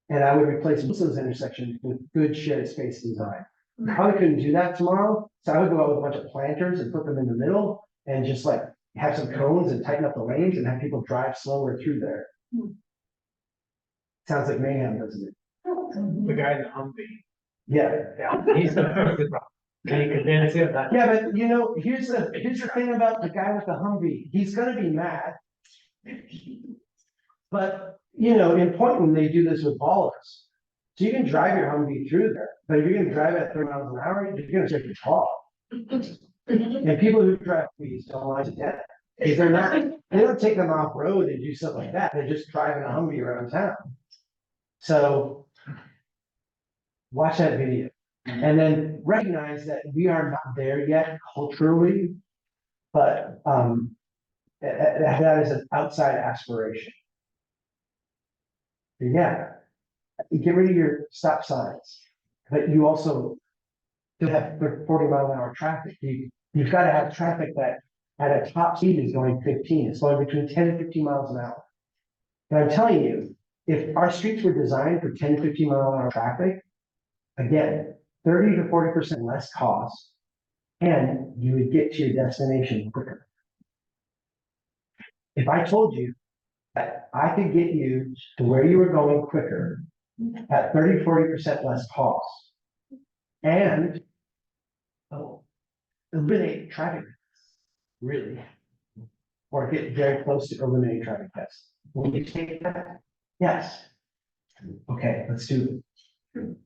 A: And I would replace most of those intersections with good shared space design. Probably couldn't do that tomorrow. So I would go out with a bunch of planters and put them in the middle and just like have some cones and tighten up the lanes and have people drive slower through there. Sounds like mayhem, doesn't it?
F: The guy in the Humvee.
A: Yeah.
F: He's the perfect problem.
A: Yeah, but you know, here's the thing about the guy with the Humvee. He's gonna be mad. But you know, in Poynton, they do this with ballers. So you can drive your Humvee through there, but if you're gonna drive at 30 miles an hour, you're gonna take your car. And people who drive Humvees don't like to death. Because they don't take them off road and do stuff like that. They're just driving a Humvee around town. So watch that video and then recognize that we are not there yet culturally, but that is an outside aspiration. Yeah, get rid of your stop signs, but you also still have 40-mile-an-hour traffic. You've got to have traffic that at a top speed is going 15. It's going between 10 and 15 miles an hour. And I'm telling you, if our streets were designed for 10 to 15 mile an hour traffic, again, 30 to 40% less cost, and you would get to your destination quicker. If I told you that I could get you to where you were going quicker at 30, 40% less cost, and eliminate traffic, really, or get very close to eliminating traffic deaths. Will you take that? Yes. Okay, let's do it.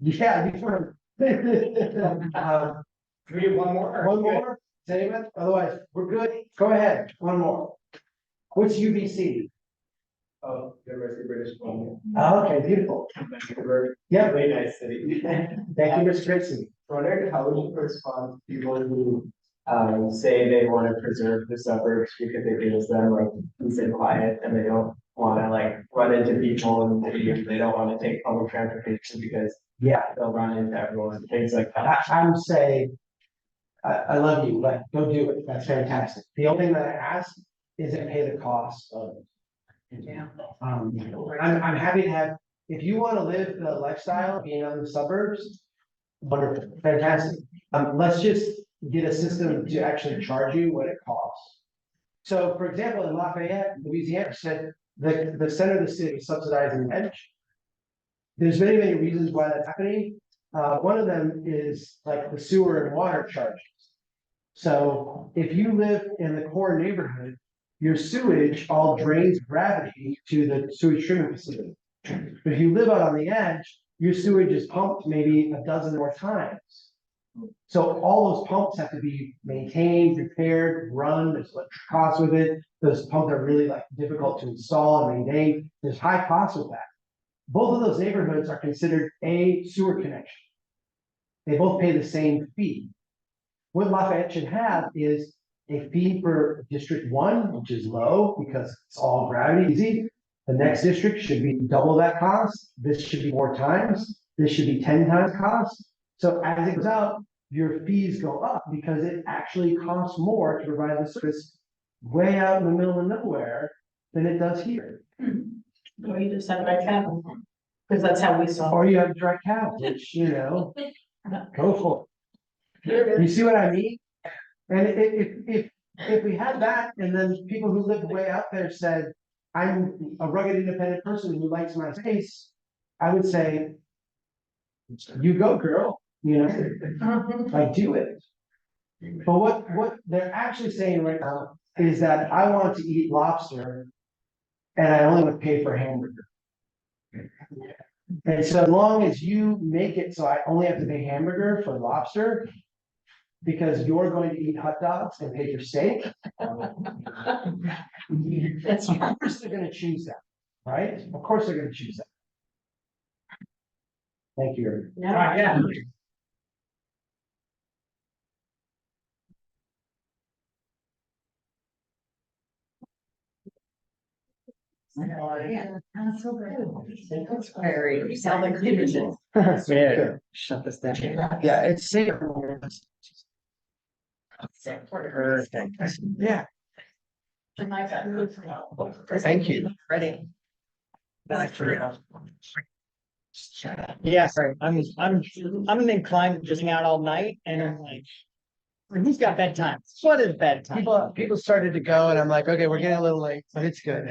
A: Yeah, before.
B: Can we do one more?
A: One more, David, otherwise, we're good, go ahead, one more. What's UBC?
F: Oh, University of British Columbia.
A: Okay, beautiful.
F: Vancouver,
A: Yeah,
F: really nice city.
A: thank you, Mr. Gracie.
F: Wondered how would you respond to people who say they want to preserve the suburbs because it gives them like peace and quiet and they don't want to like run into people and they don't want to take public transportation because
A: Yeah,
F: they'll run into everyone, things like that.
A: I'm saying, I love you, like, go do it, that's fantastic. The only thing that I ask is it pay the cost of it.
D: Yeah.
A: I'm happy to have, if you want to live the lifestyle being on the suburbs, wonderful, fantastic. Let's just get a system to actually charge you what it costs. So for example, in Lafayette, Louisiana, said the center of the city is subsidizing the edge. There's many, many reasons why that's happening. One of them is like the sewer and water charges. So if you live in the core neighborhood, your sewage all drains gravity to the sewage treatment facility. But if you live out on the edge, your sewage is pumped maybe a dozen more times. So all those pumps have to be maintained, repaired, run, there's electric costs with it. Those pumps are really like difficult to install and maintain. There's high costs with that. Both of those neighborhoods are considered a sewer connection. They both pay the same fee. What Lafayette should have is a fee for District 1, which is low because it's all gravity easy. The next district should be double that cost. This should be 4 times. This should be 10 times cost. So as it goes out, your fees go up because it actually costs more to provide the service way out in the middle of nowhere than it does here.
E: Or you just have by cattle, because that's how we saw.
A: Or you have dry cow, which, you know, go for it. You see what I mean? And if we had that, and then people who lived way out there said, I'm a rugged independent person who likes my space, I would say, you go, girl, you know, like do it. But what they're actually saying right now is that I want to eat lobster and I only would pay for a hamburger. And so as long as you make it so I only have to pay hamburger for lobster, because you're going to eat hot dogs and pay for steak. That's, of course they're gonna choose that, right? Of course they're gonna choose that. Thank you.
B: Yeah.
D: Very, you sound like leadership.
B: Yeah, shut this down.
A: Yeah, it's safe.
B: Perfect.
A: Yeah, thank you.
D: Ready.
B: Yeah, sorry, I'm inclined to just hang out all night and I'm like, who's got bedtime? What is bedtime?
A: People started to go and I'm like, okay, we're getting a little late, but it's good.